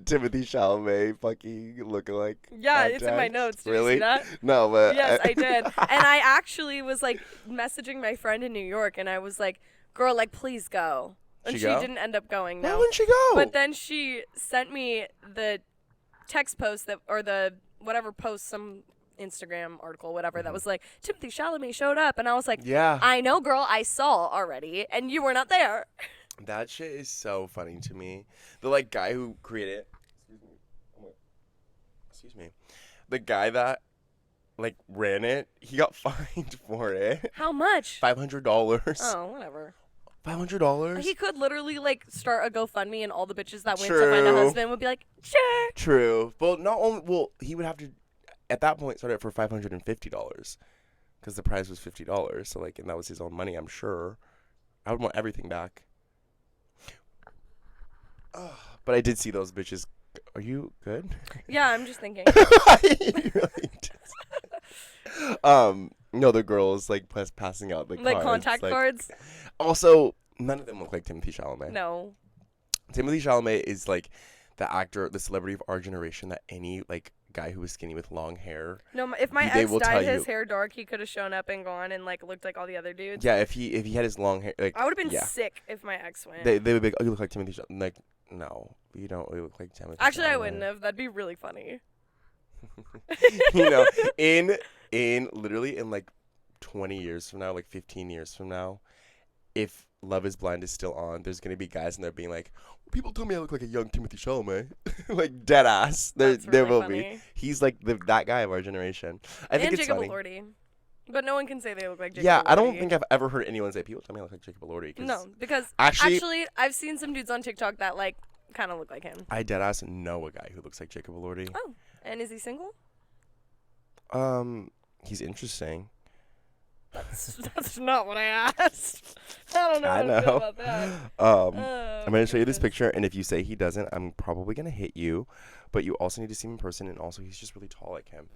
Timothy Chalamet fucking lookalike? Yeah, contact? it's in my notes. Did really? you see that? No, but yes, I did. And I actually was like messaging my friend in New York, and I was like, girl, like, please go. And she didn't end up going. Why No. wouldn't she go? But then she sent me the text post that, or the whatever post, some Instagram article, whatever, that was like, Timothy Chalamet showed up. And I was like, yeah, I know, girl, I saw already, and you were not there. That shit is so funny to me. The like guy who created it. excuse me, the guy that like ran it, he got fined for it. How much? $500. Oh, whatever. $500. He could literally like start a GoFundMe, and all the bitches that went to find a husband would be like, sure. True. Well, not only. Well, he would have to, at that point, start it for $550, because the prize was $50. So like, and that was his own money. I'm sure. I would want everything back. But I did see those bitches. Are you good? Yeah, I'm just thinking. You really did. No, the girls like passing out like cards, contact cards. Also, none of them look like Timothy Chalamet. No. Timothy Chalamet is like the actor, the celebrity of our generation that any like guy who was skinny with long hair. No, if my ex dyed his hair dark, he could have shown up and gone and like looked like all the other dudes. Yeah, if he had his long hair, like I would have been sick if my ex went. They would be like, oh, you look like Timothy Chalamet. Like, no, you don't really look like Timothy. Actually, Chalamet. I wouldn't have. That'd be really funny. You know, in literally in like 20 years from now, like 15 years from now, if Love is Blind is still on, there's gonna be guys in there being like, people tell me I look like a young Timothy Chalamet. Like dead ass. There really will funny. be. He's like that guy of our generation. I think it's Jacob funny. Elordi. But no one can say they look like Jacob Yeah, Elordi. I don't think I've ever heard anyone say people tell me I look like Jacob Elordi. No, because actually I've seen some dudes on TikTok that like kind of look like him. I dead ass know a guy who looks like Jacob Elordi. Oh, and is he single? He's interesting. That's not what I asked. I don't know how to feel about that. I'm gonna show you this picture, and if you say he doesn't, I'm probably gonna hit you. But you also need to see him in person, and also he's just really tall like him.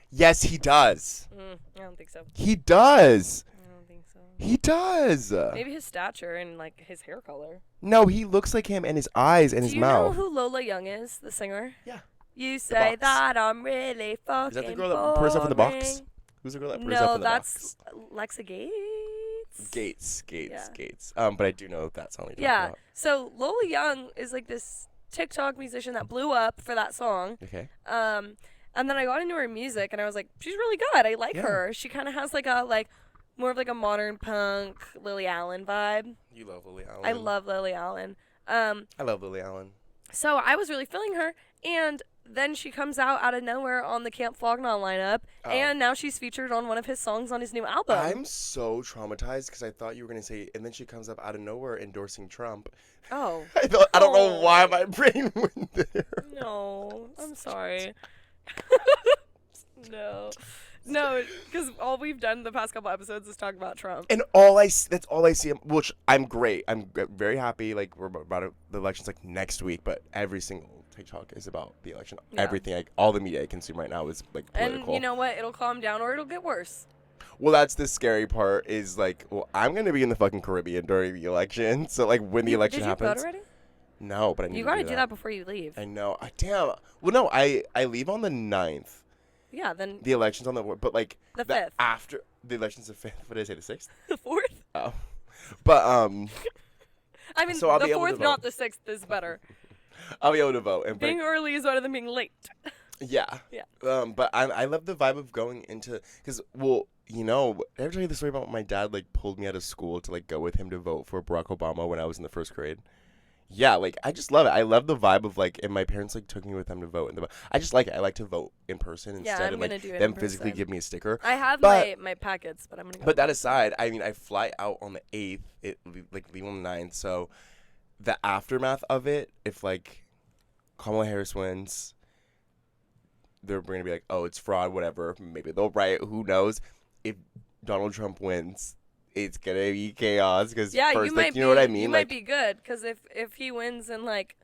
Yes, he does. I don't think so. He does. I don't think so. He does. Maybe his stature and like his hair color. No, he looks like him, and his eyes and his mouth. Do you know who Lola Young is, the singer? Yeah. You say that I'm really fucking Is that the girl that put herself in the box? Who's the girl that put herself in the box? No, that's Lexa Gates. Gates. But I do know that song. Yeah. So Lola Young is like this TikTok musician that blew up for that song. Okay. And then I got into her music and I was like, she's really good. I like her. She kind of has like a more of like a modern punk Lily Allen vibe. You love Lily Allen. I love Lily Allen. I love Lily Allen. So I was really feeling her, and then she comes out of nowhere on the Camp Flognaw lineup, and now she's featured on one of his songs on his new album. I'm so traumatized because I thought you were going to say, and then she comes up out of nowhere endorsing Trump. Oh. I don't know why my brain went there. No, I'm sorry. No, because all we've done the past couple episodes is talk about Trump. And that's all I see, which I'm great. I'm very happy. Like, we're about the election's like next week, but every single TikTok is about the election. Yeah. Everything, all the media I consume right now is like political. And you know what? It'll calm down or it'll get worse. Well, that's the scary part is like, well, I'm going to be in the fucking Caribbean during the election. So like when the election happens. Did you vote already? No, but I need You to gotta do that before you leave. I know. Damn. Well, no, I leave on the 9th. Yeah, then. The election's on but like. The 5th. After the election's the 5th. What did I say, the 6th? The 4th? Oh. But, I mean, so the 4th, not the 6th is better. I'll be able to vote. Being early is better than being late. Yeah. Yeah. But I love the vibe of going into, because, well, you know, did I ever tell you the story about my dad, like, pulled me out of school to, like, go with him to vote for Barack Obama when I was in the 1st grade? Yeah, like, I just love it. I love the vibe of, like, and my parents, like, took me with them to vote. I just like it. I like to vote in person instead of, like, them physically give me a sticker. I have my packets, but I'm going to go. But that aside, I mean, I fly out on the 8th, leave on the 9th, so the aftermath of it, if, like, Kamala Harris wins, they're going to be like, oh, it's fraud, whatever. Maybe they'll write, who knows. If Donald Trump wins, it's going to be chaos. Because first, you know what I mean? You might be good, because if he wins and, like,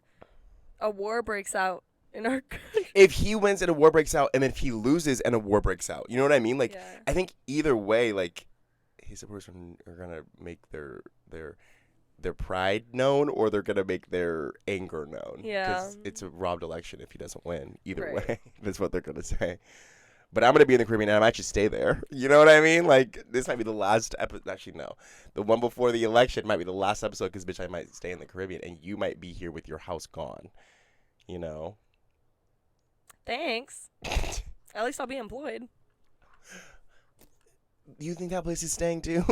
a war breaks out in our country. If he wins and a war breaks out, and then if he loses and a war breaks out, you know what I mean? Like, yeah. I think either way, like, his supporters are going to make their pride known, or they're going to make their anger known. Yeah. Because it's a robbed election if he doesn't win. Either right. way, that's what they're going to say. But I'm going to be in the Caribbean, and I might just stay there. You know what I mean? Like, this might be the last episode. Actually, no. The one before the election might be the last episode, because, bitch, I might stay in the Caribbean, and you might be here with your house gone. You know? Thanks. At least I'll be employed. You think that place is staying, too?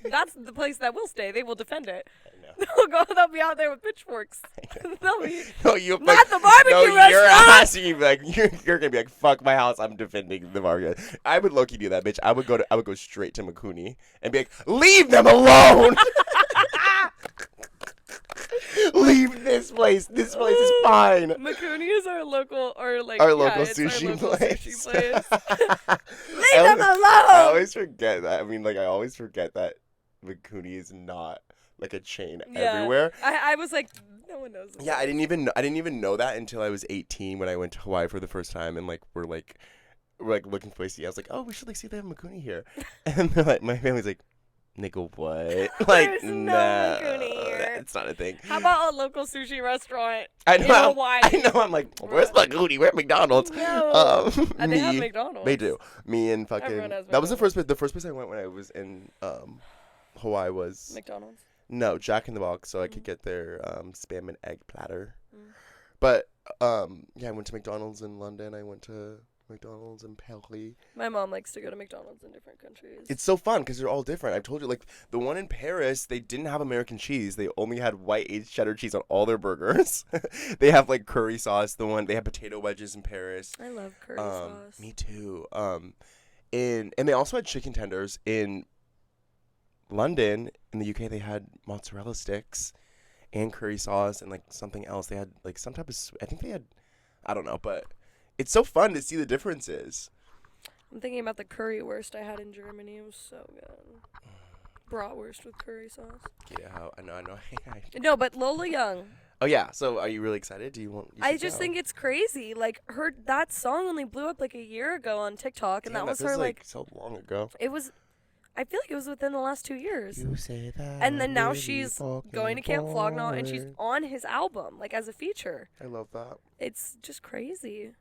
That's the place that will stay. They will defend it. I know. They'll be out there with pitchforks. They'll be No, you not the barbecue no, restaurant. you're asking me like you're gonna be like, fuck my house. I'm defending the barbecue. I would low-key do that, bitch. I would go straight to Makuni and be like, leave them alone. Leave this place. This place is fine. Makuni is our local, sushi place. Leave them alone. I always forget that. I mean, like, I always forget that Makuni is not like a chain everywhere. I was like, no one knows. Yeah, I didn't even know that until I was 18 when I went to Hawaii for the first time, and like we're looking for place to eat. I was like, oh, we should like see if they have Makuni here, and they're like, my family's like, nigga, what? Like, There's no no, Makuni here. it's not a thing. How about a local sushi restaurant in Hawaii? I know. I'm like, where's Makuni? We're at McDonald's. No. And they have McDonald's. They do. Me and fucking. Everyone has That was the McDonald's. first place I went when I was in Hawaii was McDonald's. no Jack in the Box, so I could get their spam and egg platter. Mm. But yeah, I went to McDonald's in London. I went to McDonald's in Paris. My mom likes to go to McDonald's in different countries. It's so fun because they're all different. I've told you, like, the one in Paris, they didn't have American cheese. They only had white aged cheddar cheese on all their burgers. They have, like, curry sauce. They have potato wedges in Paris. I love curry sauce. Me too. And they also had chicken tenders. In London, in the UK, they had mozzarella sticks and curry sauce and, like, something else. They had, like, some type of, I think they had, I don't know, but it's so fun to see the differences. I'm thinking about the currywurst I had in Germany. It was so good. Bratwurst with curry sauce. Yeah, I know. No, but Lola Young. Oh, yeah. So are you really excited? Do you want? I just think it's crazy. Like, that song only blew up like a year ago on TikTok, and Damn, that was feels her like so long ago. it was. I feel like it was within the last 2 years. You say that. And then now she's going to Camp Flog Gnaw, and she's on his album, like, as a feature. I love that. It's just crazy.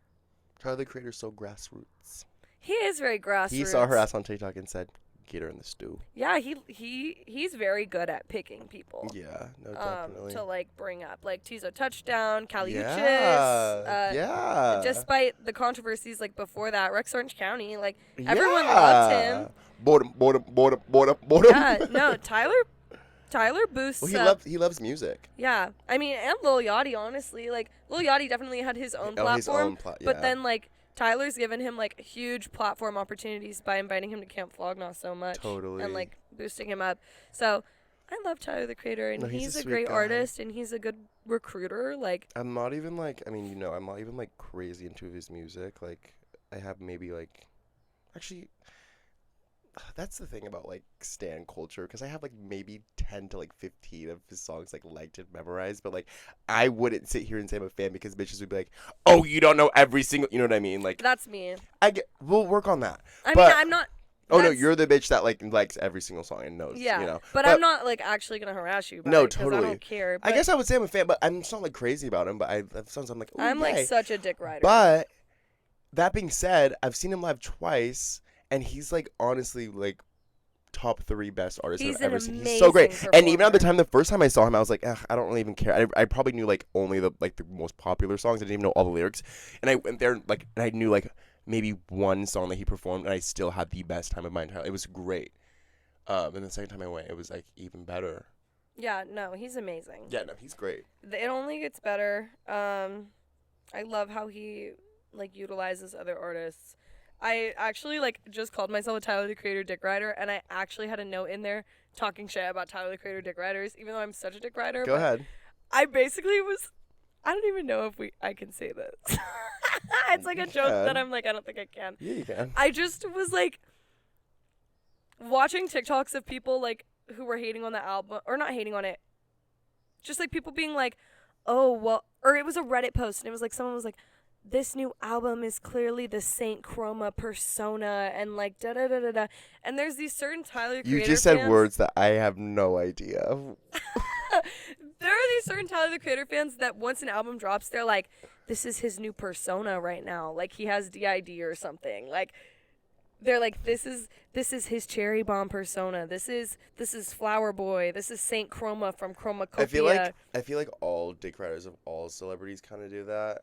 Tyler, the Creator's so grassroots. He is very grassroots. He saw her ass on TikTok and said, "Get her in the stew." Yeah, he's very good at picking people. Yeah, no, definitely. To like bring up like Tizo Touchdown, Caliuchis. Yeah. Despite the controversies like before that, Rex Orange County, like everyone loved him. Boredom. Yeah, no, Tyler boosts. Well, he loves music. Yeah, I mean, and Lil Yachty, honestly, like Lil Yachty definitely had his own platform, but then like Tyler's given him like huge platform opportunities by inviting him to Camp Flog Gnaw so much, totally, and like boosting him up. So I love Tyler the Creator, and he's a great artist, and he's a good recruiter. Like I'm not even like, I mean, I'm not even like crazy into his music. Like I have maybe like, actually. That's the thing about like stan culture, because I have like maybe 10 to like 15 of his songs like liked and memorized, but like I wouldn't sit here and say I'm a fan because bitches would be like, oh, you don't know every single, you know what I mean? Like that's me. We'll work on that. I mean, I'm not. Oh no, you're the bitch that like likes every single song and knows. Yeah, you know. But I'm not like actually gonna harass you. No, it, totally. I don't care. I guess I would say I'm a fan, but I'm just not like crazy about him. But I have songs I'm like, ooh, I'm yay. like such a dick rider. But that being said, I've seen him live twice, and he's like honestly like top 3 best artists I've ever seen. He's so great. Performer. And even at the first time I saw him, I was like, I don't really even care. I probably knew like only the most popular songs. I didn't even know all the lyrics. And I went there like, and I knew like maybe one song that he performed, and I still had the best time of my entire life. It was great. And the second time I went, it was like even better. Yeah, no, he's amazing. Yeah, no, he's great. It only gets better. I love how he like utilizes other artists. I actually like just called myself a Tyler the Creator dick rider, and I actually had a note in there talking shit about Tyler the Creator dick riders, even though I'm such a dick rider. Go ahead. I basically was. I don't even know if I can say this. It's like a joke that I'm like, I don't think I can. Yeah, you can. I just was like watching TikToks of people like who were hating on the album, or not hating on it, just like people being like, oh well, or it was a Reddit post, and it was like someone was like, this new album is clearly the Saint Chroma persona, and like da da da da da. And there's these certain Tyler the Creator You just said fans. words that I have no idea. There are these certain Tyler the Creator fans that once an album drops, they're like, this is his new persona right now. Like he has DID or something. Like they're like, this is his Cherry Bomb persona. This is Flower Boy. This is Saint Chroma from Chromakopia. I feel like all dick riders of all celebrities kind of do that.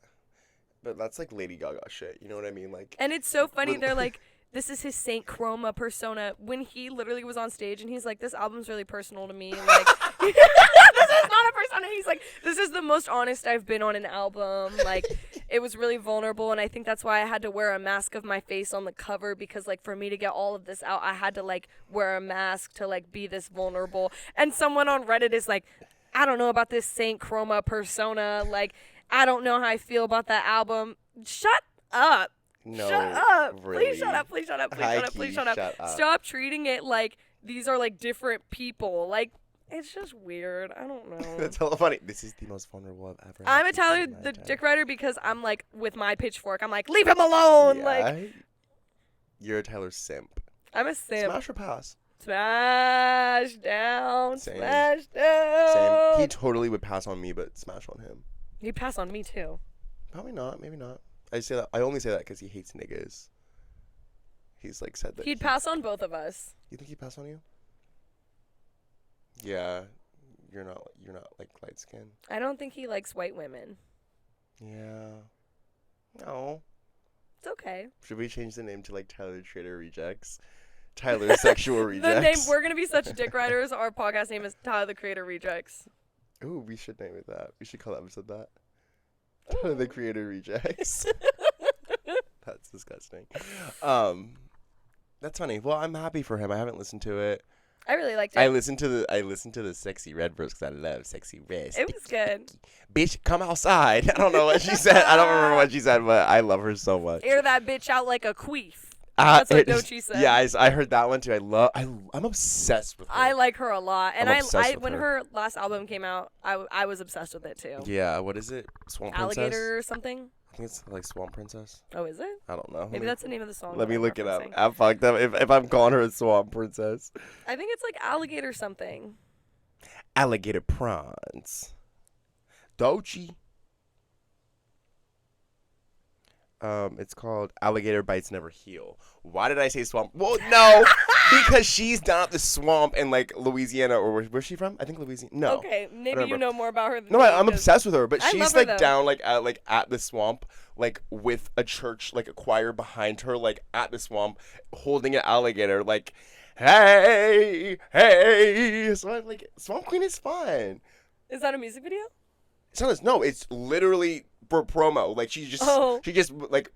But that's like Lady Gaga shit, you know what I mean? Like, and it's so funny. They're like, this is his Saint Chroma persona, when he literally was on stage and he's like, this album's really personal to me. Like, not a persona. He's like, this is the most honest I've been on an album. Like, it was really vulnerable, and I think that's why I had to wear a mask of my face on the cover, because, like, for me to get all of this out, I had to, like, wear a mask to, like, be this vulnerable. And someone on Reddit is like, I don't know about this Saint Chroma persona. Like, I don't know how I feel about that album. Shut up. No, shut up. really. Please shut up. Please shut up. Please shut up. Please shut up. Stop treating it like these are, like, different people. Like, it's just weird. I don't know. That's hella funny. This is the most vulnerable I've ever. I'm a Tyler the Dick Rider because I'm like, with my pitchfork, I'm like, leave him alone. Yeah, like, you're a Tyler simp. I'm a simp. Smash or pass? Smash down. Same. Smash down. Same. He totally would pass on me, but smash on him. He'd pass on me too. Probably not. Maybe not. I say that. I only say that because he hates niggas. He's like said that. He'd pass on both of us. You think he'd pass on you? Yeah, you're not like light skin. I don't think he likes white women. Yeah. No. It's okay. Should we change the name to like Tyler Trader Rejects? Tyler Sexual Rejects. The name, we're gonna be such dick riders. Our podcast name is Tyler the Creator Rejects. Ooh, we should name it that. We should call the episode that. Tyler the Creator Rejects. That's disgusting. That's funny. Well, I'm happy for him. I haven't listened to it. I really liked it. I listened to the Sexy Red verse because I love Sexy Red. It was good. Bitch, come outside. I don't know what she said. I don't remember what she said, but I love her so much. Air that bitch out like a queef. That's what Doechii said. Yeah, I heard that one too. I'm obsessed with her. I like her a lot, and when her. her last album came out, I was obsessed with it too. Yeah, what is it? Swamp Princess? Alligator or something? I think it's like Swamp Princess. Oh, is it? I don't know. Maybe that's the name of the song. Let me look it up. referencing. I'm fucked up if I'm calling her a Swamp Princess. I think it's like alligator something. Alligator prawns. Doechii. It's called Alligator Bites Never Heal. Why did I say swamp? Well, no, because she's down at the swamp in like Louisiana, or where's she from? I think Louisiana. No. Okay, maybe you know more about her than No, me, I'm obsessed with her, but I she's love her, like though. down like at the swamp, like with a church, like a choir behind her, like at the swamp, holding an alligator, like, hey, hey. So I'm like, Swamp Queen is fun. Is that a music video? No, it's literally for promo. Like she just like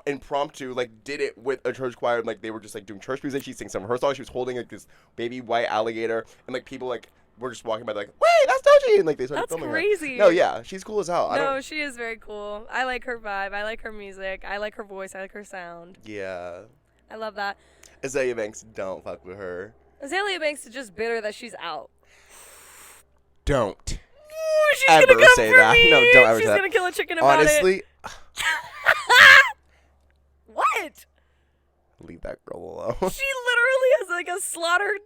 impromptu like did it with a church choir, and like they were just like doing church music. She sang some of her songs. She was holding like this baby white alligator, and like people like were just walking by, like, wait, that's Doechii, and like they started filming crazy. her. No, yeah, she's cool as hell. No, she is very cool. I like her vibe. I like her music. I like her voice. I like her sound. Yeah. I love that. Azealia Banks, don't fuck with her. Azealia Banks is just bitter that she's out. Don't She's ever gonna come say for that. me. No, don't ever She's say that. gonna kill a chicken about Honestly, it. What? leave that girl alone. She literally has like a slaughtered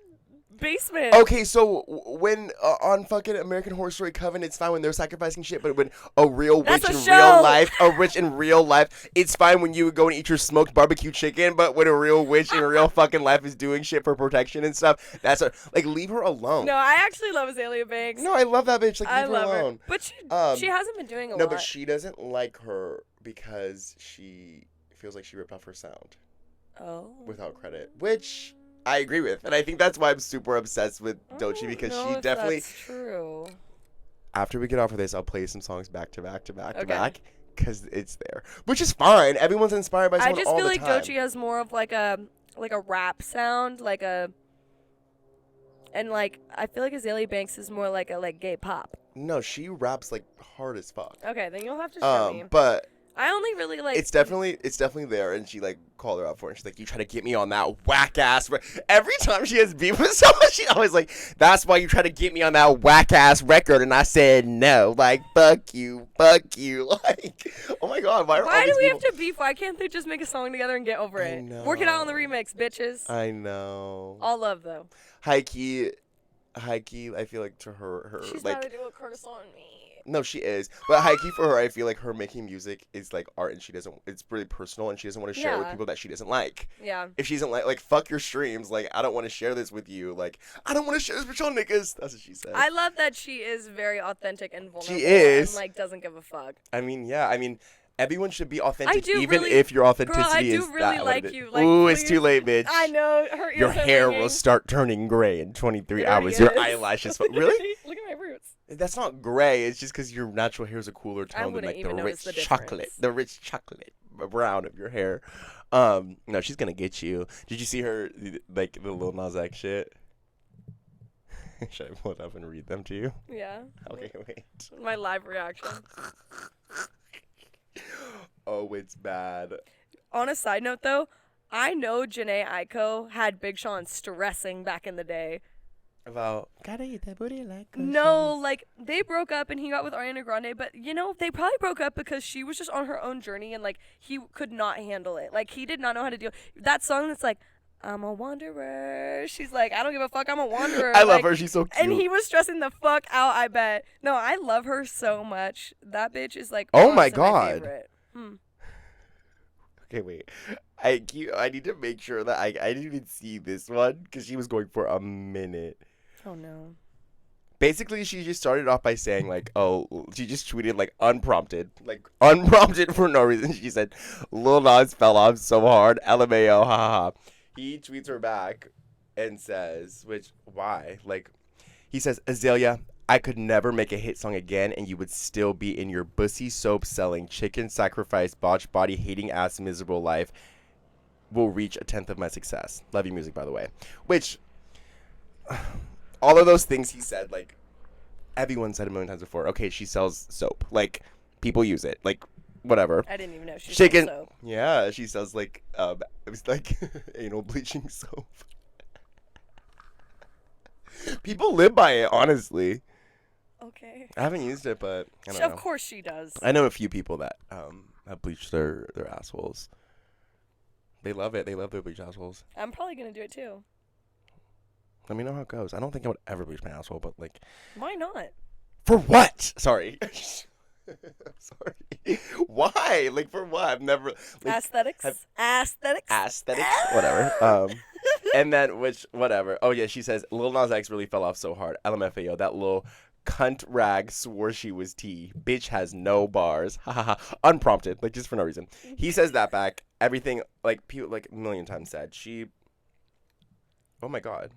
basement. Okay, so when on fucking American Horror Story Coven, it's fine when they're sacrificing shit, but when a real witch in real life, it's fine when you go and eat your smoked barbecue chicken, but when a real witch in real fucking life is doing shit for protection and stuff, like, leave her alone. No, I actually love Azealia Banks. No, I love that bitch. Like, leave I her love alone. her. But she hasn't been doing a lot. No, but she doesn't like her because she feels like she ripped off her sound. Oh. Without credit, which I agree with, and I think that's why I'm super obsessed with Doechii, because she definitely. That's true. After we get off of this, I'll play some songs back to back, because it's there, which is fine. Everyone's inspired by someone all the time. I just feel like Doechii has more of like a rap sound, and like I feel like Azealia Banks is more like a gay pop. No, she raps like hard as fuck. Okay, then you'll have to show me. But I only really like. It's definitely there, and she like called her out for it. And she's like, "You try to get me on that whack ass." Every time she has beef with someone, she always like, "That's why you try to get me on that whack ass record." And I said no. Like, fuck you. Like, oh my god, why do we have to beef? Why can't they just make a song together and get over it? Work it out on the remix, bitches. I know. All love though. High key, I feel like to her she's like. She's about to do a curse on me. No, she is. But high key for her, I feel like her making music is like art, and it's really personal, and she doesn't want to share it with people that she doesn't like. Yeah. If she doesn't like, fuck your streams. Like, I don't want to share this with you. Like, I don't want to share this with y'all niggas. That's what she said. I love that she is very authentic and vulnerable. She is. And, like, doesn't give a fuck. I mean, yeah. I mean, Everyone should be authentic, do even really- if your Girl, I authenticity do is really that. like you. Like, Ooh, it's please. too late, bitch. I know. Her ears Your are hair ringing. will start turning gray in 23 It hours. already Your is. eyelashes. Really? Look at my roots. That's not gray. It's just because your natural hair is a cooler I tone than wouldn't like the even notice rich the chocolate, difference. the rich chocolate brown of your hair. No, she's gonna get you. Did you see her like the Lil Nas X shit? Should I pull it up and read them to you? Yeah. Okay, wait. My live reaction. Oh, it's bad. On a side note, though, I know Janae Aiko had Big Sean stressing back in the day. About gotta eat that booty like No, like, they broke up and he got with Ariana Grande, but, you know, they probably broke up because she was just on her own journey and, like, he could not handle it. Like, he did not know how to deal. That song that's like, I'm a wanderer. She's like, I don't give a fuck, I'm a wanderer. I love like, her. She's so cute. And he was stressing the fuck out, I bet. No, I love her so much. That bitch is, like, Oh my honestly God. favorite. Okay, wait. I need to make sure that I didn't even see this one because she was going for a minute. Oh, no. Basically, she just started off by saying, like, oh, she just tweeted, like, unprompted for no reason. She said, Lil Nas fell off so hard, LMAO, ha ha ha. He tweets her back and says, why? Like, he says, Azealia, I could never make a hit song again and you would still be in your bussy soap selling, chicken sacrifice, botch body hating ass miserable life will reach 1/10 of my success. Love you music, by the way. Which, all of those things he said, like, everyone said a million times before. Okay, she sells soap. Like, people use it. Like, whatever. I didn't even know she Chicken. sold soap. Yeah, she sells, like, it was like anal bleaching soap. People live by it, honestly. Okay. I haven't used it, but I don't Of know. course she does. I know a few people that have bleached their assholes. They love it. They love their bleached assholes. I'm probably going to do it too. Let me know how it goes. I don't think I would ever bleach my asshole, but like, Why not? for what? Sorry. Sorry. Why? Like, for what? I've never. Like, Aesthetics? Aesthetics? aesthetics? Whatever. And then, whatever. Oh, yeah, she says, Lil Nas X really fell off so hard. LMFAO, that little cunt rag swore she was tea. Bitch has no bars. Ha ha ha. Unprompted. Like, just for no reason. He says that back. Everything, like, people, like, a million times said. She. Oh, my God.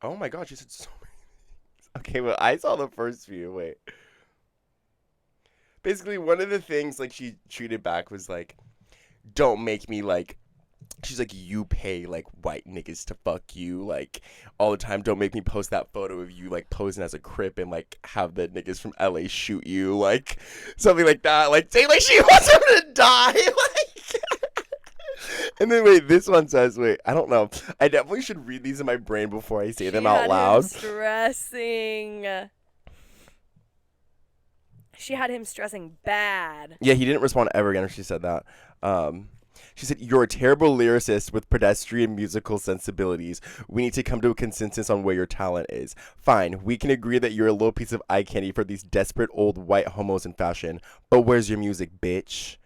Oh, my God. She said so many things. Okay, well, I saw the first few. Wait. Basically, one of the things, like, she treated back was, like, don't make me, like, she's like, you pay, like, white niggas to fuck you, like, all the time. Don't make me post that photo of you, like, posing as a Crip and, like, have the niggas from LA shoot you, like, something like that. Like, saying, like, she wants him to die, like. And then, wait, this one says, wait, I don't know. I definitely should read these in my brain before I say them out loud. Stressing. She had him stressing bad. Yeah, he didn't respond ever again when she said that. She said, you're a terrible lyricist with pedestrian musical sensibilities. We need to come to a consensus on where your talent is. Fine, we can agree that you're a little piece of eye candy for these desperate old white homos in fashion. But where's your music, bitch?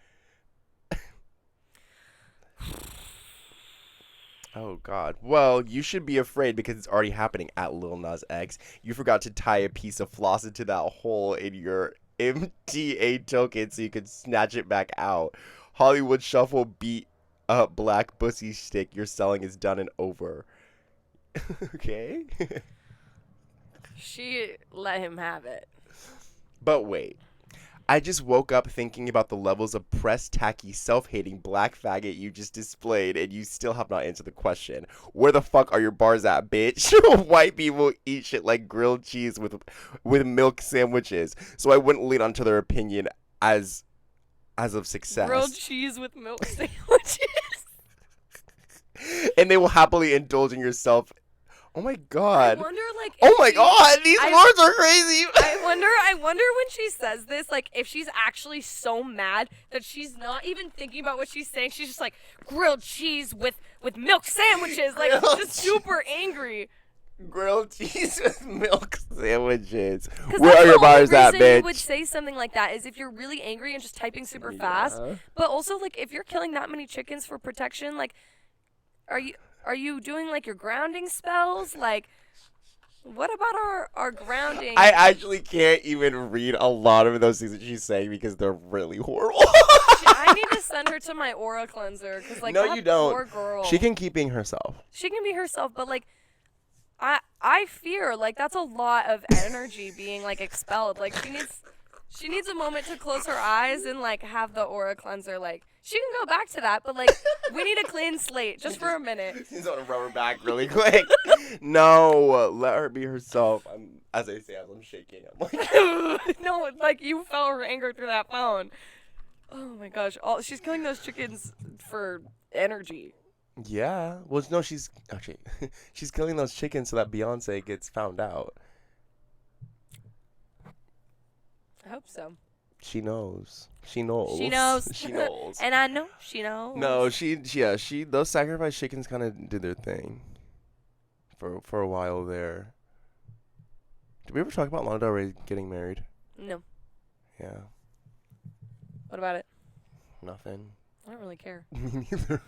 Oh, God. Well, you should be afraid because it's already happening at Lil Nas X. You forgot to tie a piece of floss into that hole in your MTA token so you could snatch it back out. Hollywood Shuffle beat up black pussy stick you're selling is done and over. Okay? She let him have it. But wait. I just woke up thinking about the levels of pressed, tacky, self-hating black faggot you just displayed, and you still have not answered the question. Where the fuck are your bars at, bitch? White people eat shit like grilled cheese with milk sandwiches, so I wouldn't lean onto their opinion as of success. Grilled cheese with milk sandwiches. And they will happily indulge in yourself. Oh my God. I wonder, like, oh my God, these words are crazy. I wonder when she says this, like, if she's actually so mad that she's not even thinking about what she's saying. She's just like, grilled cheese with milk sandwiches. Like, just super angry. Grilled cheese with milk sandwiches. Where are your bars at, bitch? You would say something like that is if you're really angry and just typing super fast. But also, like, if you're killing that many chickens for protection, like, are you doing, like, your grounding spells? Like, What about our grounding? I actually can't even read a lot of those things that she's saying because they're really horrible. I need to send her to my aura cleanser because, like, No, that you don't. poor girl. She can keep being herself. She can be herself, but like, I fear like that's a lot of energy being like expelled. Like she needs a moment to close her eyes and like have the aura cleanser. Like she can go back to that, but like we need a clean slate just for a minute. She's on a rubber back really quick. No, let her be herself. As I say, as I'm shaking, I'm like, No, like you felt her anger through that phone. Oh my gosh! She's killing those chickens for energy. yeah. Well, no, she's killing those chickens so that Beyonce gets found out. I hope so. She knows. She knows. She knows. She knows. And I know she knows. No, she those sacrifice chickens kind of did their thing for a while there. Did we ever talk about Lana Del Rey getting married? No. Yeah. What about it? Nothing. I don't really care. Me neither.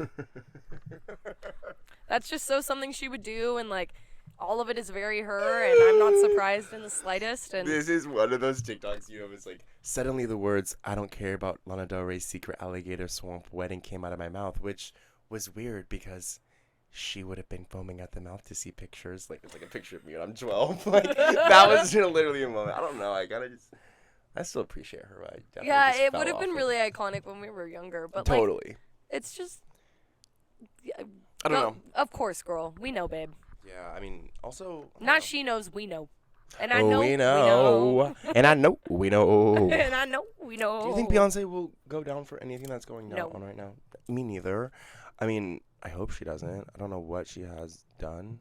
That's just something she would do, and like all of it is very her, and I'm not surprised in the slightest. And This is one of those TikToks, it's like, suddenly the words, "I don't care about Lana Del Rey's secret alligator swamp wedding" came out of my mouth, which was weird because she would have been foaming at the mouth to see pictures. Like, it's like a picture of me when I'm 12. Like, that was literally a moment. I don't know. I still appreciate her. I definitely yeah, just it fell would have off been of- really iconic when we were younger, but Totally. like, it's just. Yeah, I don't know. Of course, girl. We know, babe. Yeah, I mean, also. I don't Not know. she knows, we know. And I Oh, know we know. And I know we know. And I know we know. Do you think Beyonce will go down for anything that's going down No. on right now? Me neither. I mean, I hope she doesn't. I don't know what she has done.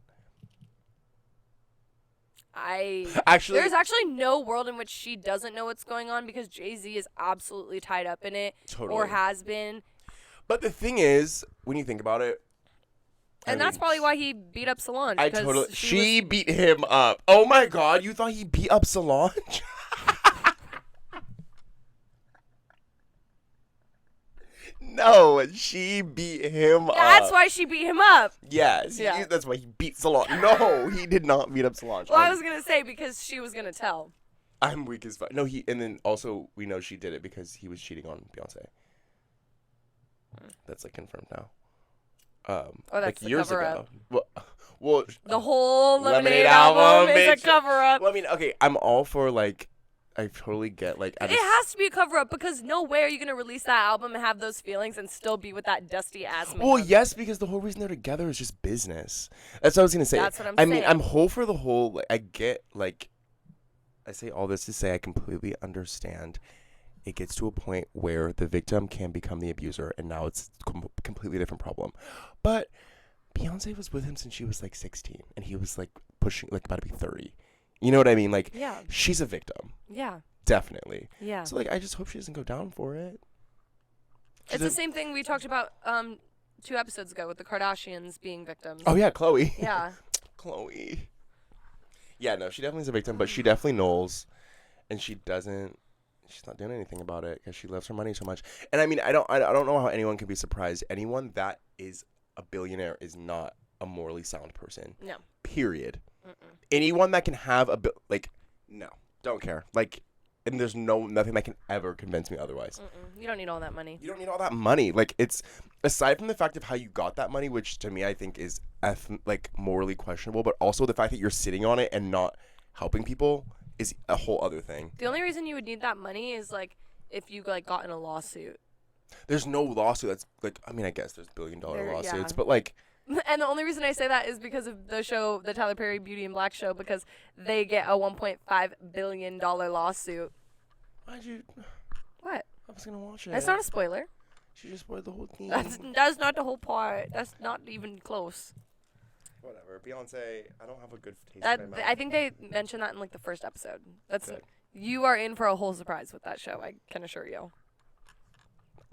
There's actually no world in which she doesn't know what's going on because Jay-Z is absolutely tied up in it. Totally. Or has been. But the thing is, when you think about it, And that's probably why he beat up Solange. She beat him up. Oh my God! You thought he beat up Solange? No, she beat him up. That's why she beat him up. Yes, Yeah. that's why he beat Solange. No, he did not beat up Solange. Well, I was gonna say because she was gonna tell. I'm weak as fuck. No, and then also we know she did it because he was cheating on Beyonce. That's like confirmed now. That's like the years cover-up. ago. Well, The whole Lemonade album, album is bitch. a cover up. well, I mean, okay, I'm all for like, I totally get like. It has to be a cover up because no way are you gonna release that album and have those feelings and still be with that dusty ass man. Well, yes, because the whole reason they're together is just business. That's what I was gonna say. That's what I'm I mean, saying. I'm whole for the whole. Like, I get like. I say all this to say I completely understand. It gets to a point where the victim can become the abuser, and now it's a completely different problem. But Beyonce was with him since she was like 16, and he was like pushing, like about to be 30. You know what I mean? Like, Yeah. she's a victim, Yeah. definitely. Yeah. So like, I just hope she doesn't go down for it. It's the same thing we talked about 2 episodes ago with the Kardashians being victims. Oh yeah, Chloe. Yeah. Chloe. Yeah, no, she definitely is a victim, but she definitely knows, and she's not doing anything about it because she loves her money so much. And I mean, I don't know how anyone can be surprised. Anyone that is a billionaire is not a morally sound person. No. Period. Anyone that can have no, don't care. Like, and there's nothing that can ever convince me otherwise. You don't need all that money. You don't need all that money. Like, it's aside from the fact of how you got that money, which to me I think is morally questionable, but also the fact that you're sitting on it and not helping people is a whole other thing. The only reason you would need that money is like if you like got in a lawsuit. There's no lawsuit that's like, I mean, I guess there's billion-dollar lawsuits, yeah. but like. And the only reason I say that is because of the show, the Tyler Perry Beauty and Black show, because they get a $1.5 billion lawsuit. Why'd you? What? I was gonna watch it. That's not a spoiler. She just spoiled the whole thing. That's not the whole part. That's not even close. Whatever. Beyonce, I don't have a good taste in my mouth. I think they mentioned that in like the first episode. That's Good. You are in for a whole surprise with that show. I can assure you.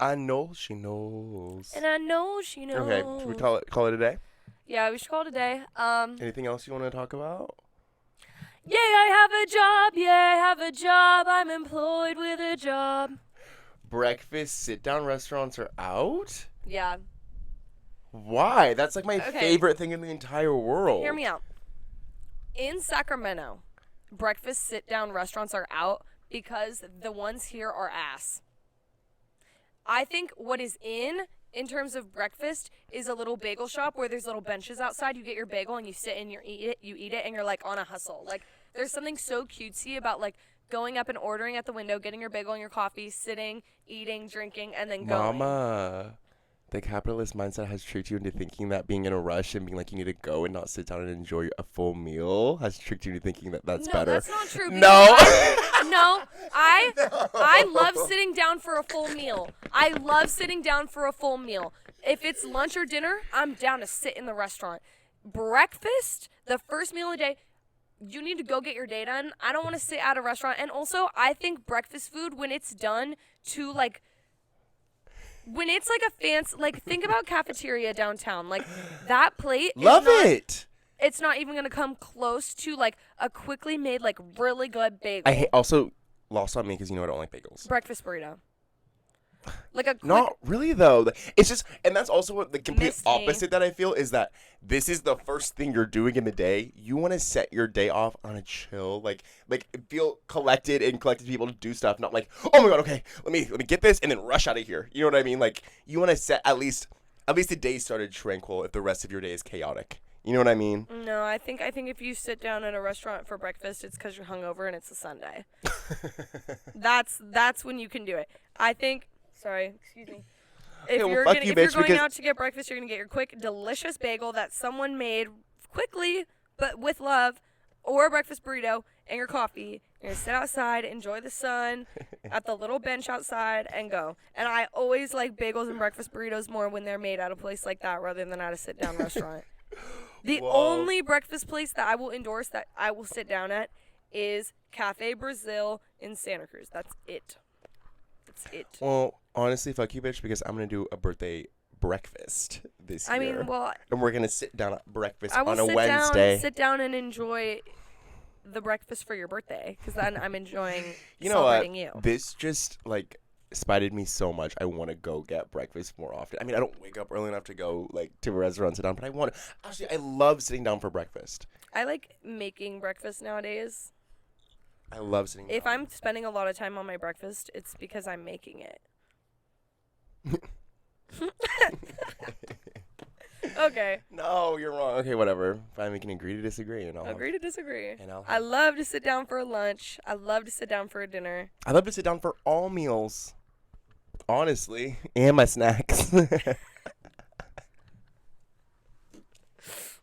I know she knows. And I know she knows. Okay, should we call it a day? Yeah, we should call it a day. Anything else you want to talk about? Yeah, I have a job. Yeah, I have a job. I'm employed with a job. Breakfast sit-down restaurants are out? Yeah. Why? That's like my Okay. favorite thing in the entire world. Hear me out. In Sacramento, breakfast sit-down restaurants are out because the ones here are ass. I think what is in terms of breakfast, is a little bagel shop where there's little benches outside. You get your bagel and you sit and you eat it, and you're like on a hustle. Like, there's something so cutesy about like going up and ordering at the window, getting your bagel and your coffee, sitting, eating, drinking, and then going. Mama, the capitalist mindset has tricked you into thinking that being in a rush and being like you need to go and not sit down and enjoy a full meal has tricked you into thinking that that's No, better. that's not true. No. I love sitting down for a full meal. I love sitting down for a full meal. If it's lunch or dinner, I'm down to sit in the restaurant. Breakfast, the first meal of the day, you need to go get your day done. I don't want to sit at a restaurant. And also, I think breakfast food, when it's done to like, when it's like a fancy, like, think about cafeteria downtown. Like, that plate Love it. It's not even going to come close to like a quickly made, like, really good bagel. I hate, also lost on me because you know I don't like bagels. Breakfast burrito. Like a quick, Not really though. It's just, and that's also what the complete Miss me. opposite that I feel is that this is the first thing you're doing in the day. You want to set your day off on a chill, like feel collected and collected people to do stuff. Not like, oh my god, okay, let me get this and then rush out of here. You know what I mean? Like you want to set at least the day started tranquil if the rest of your day is chaotic. You know what I mean? No, I think if you sit down at a restaurant for breakfast, it's because you're hungover and it's a Sunday. That's when you can do it. I think. Sorry, excuse me. If you're going out to get breakfast, you're gonna get your quick, delicious bagel that someone made quickly but with love, or a breakfast burrito and your coffee. You're gonna sit outside, enjoy the sun at the little bench outside, and go. And I always like bagels and breakfast burritos more when they're made at a place like that rather than at a sit-down restaurant. The only breakfast place that I will endorse that I will sit down at is Cafe Brazil in Santa Cruz. That's it. That's it. Well, honestly, fuck you, bitch, because I'm gonna do a birthday breakfast this year. I mean, well, and we're gonna sit down at breakfast I will on a Wednesday. sit down and enjoy the breakfast for your birthday, because then I'm enjoying you know celebrating what? you. This just like spited me so much. I want to go get breakfast more often. I mean, I don't wake up early enough to go like to a restaurant and sit down, but I want to. Actually, I love sitting down for breakfast. I like making breakfast nowadays. I love sitting down. If I'm spending a lot of time on my breakfast, it's because I'm making it. Okay. No, you're wrong. Okay, whatever. Fine, we can agree to disagree, and I'll Agree to disagree. And I'll I love to sit down for a lunch. I love to sit down for a dinner. I love to sit down for all meals. Honestly, and my snacks.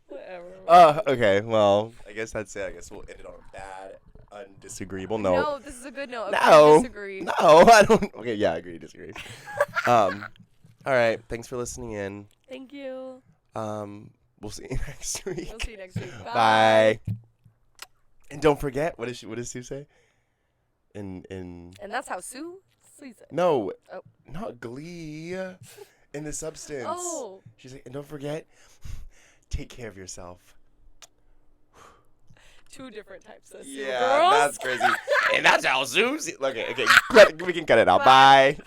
Whatever. Okay. Well, I guess that's it. I guess we'll end it on a bad, undisagreeable note. No, this is a good note. No. Disagree. No, I don't. Okay, yeah, I agree to disagree. All right. Thanks for listening in. Thank you. We'll see you next week. We'll see you next week. Bye. And don't forget, what does Sue say? In And that's how Sue sees it. No, Oh. not Glee. In The Substance. Oh. She's like, and don't forget, take care of yourself. Two different types of Sue Yeah, girls. that's crazy. And that's how Sue. Okay, we can cut it out. Bye. Bye.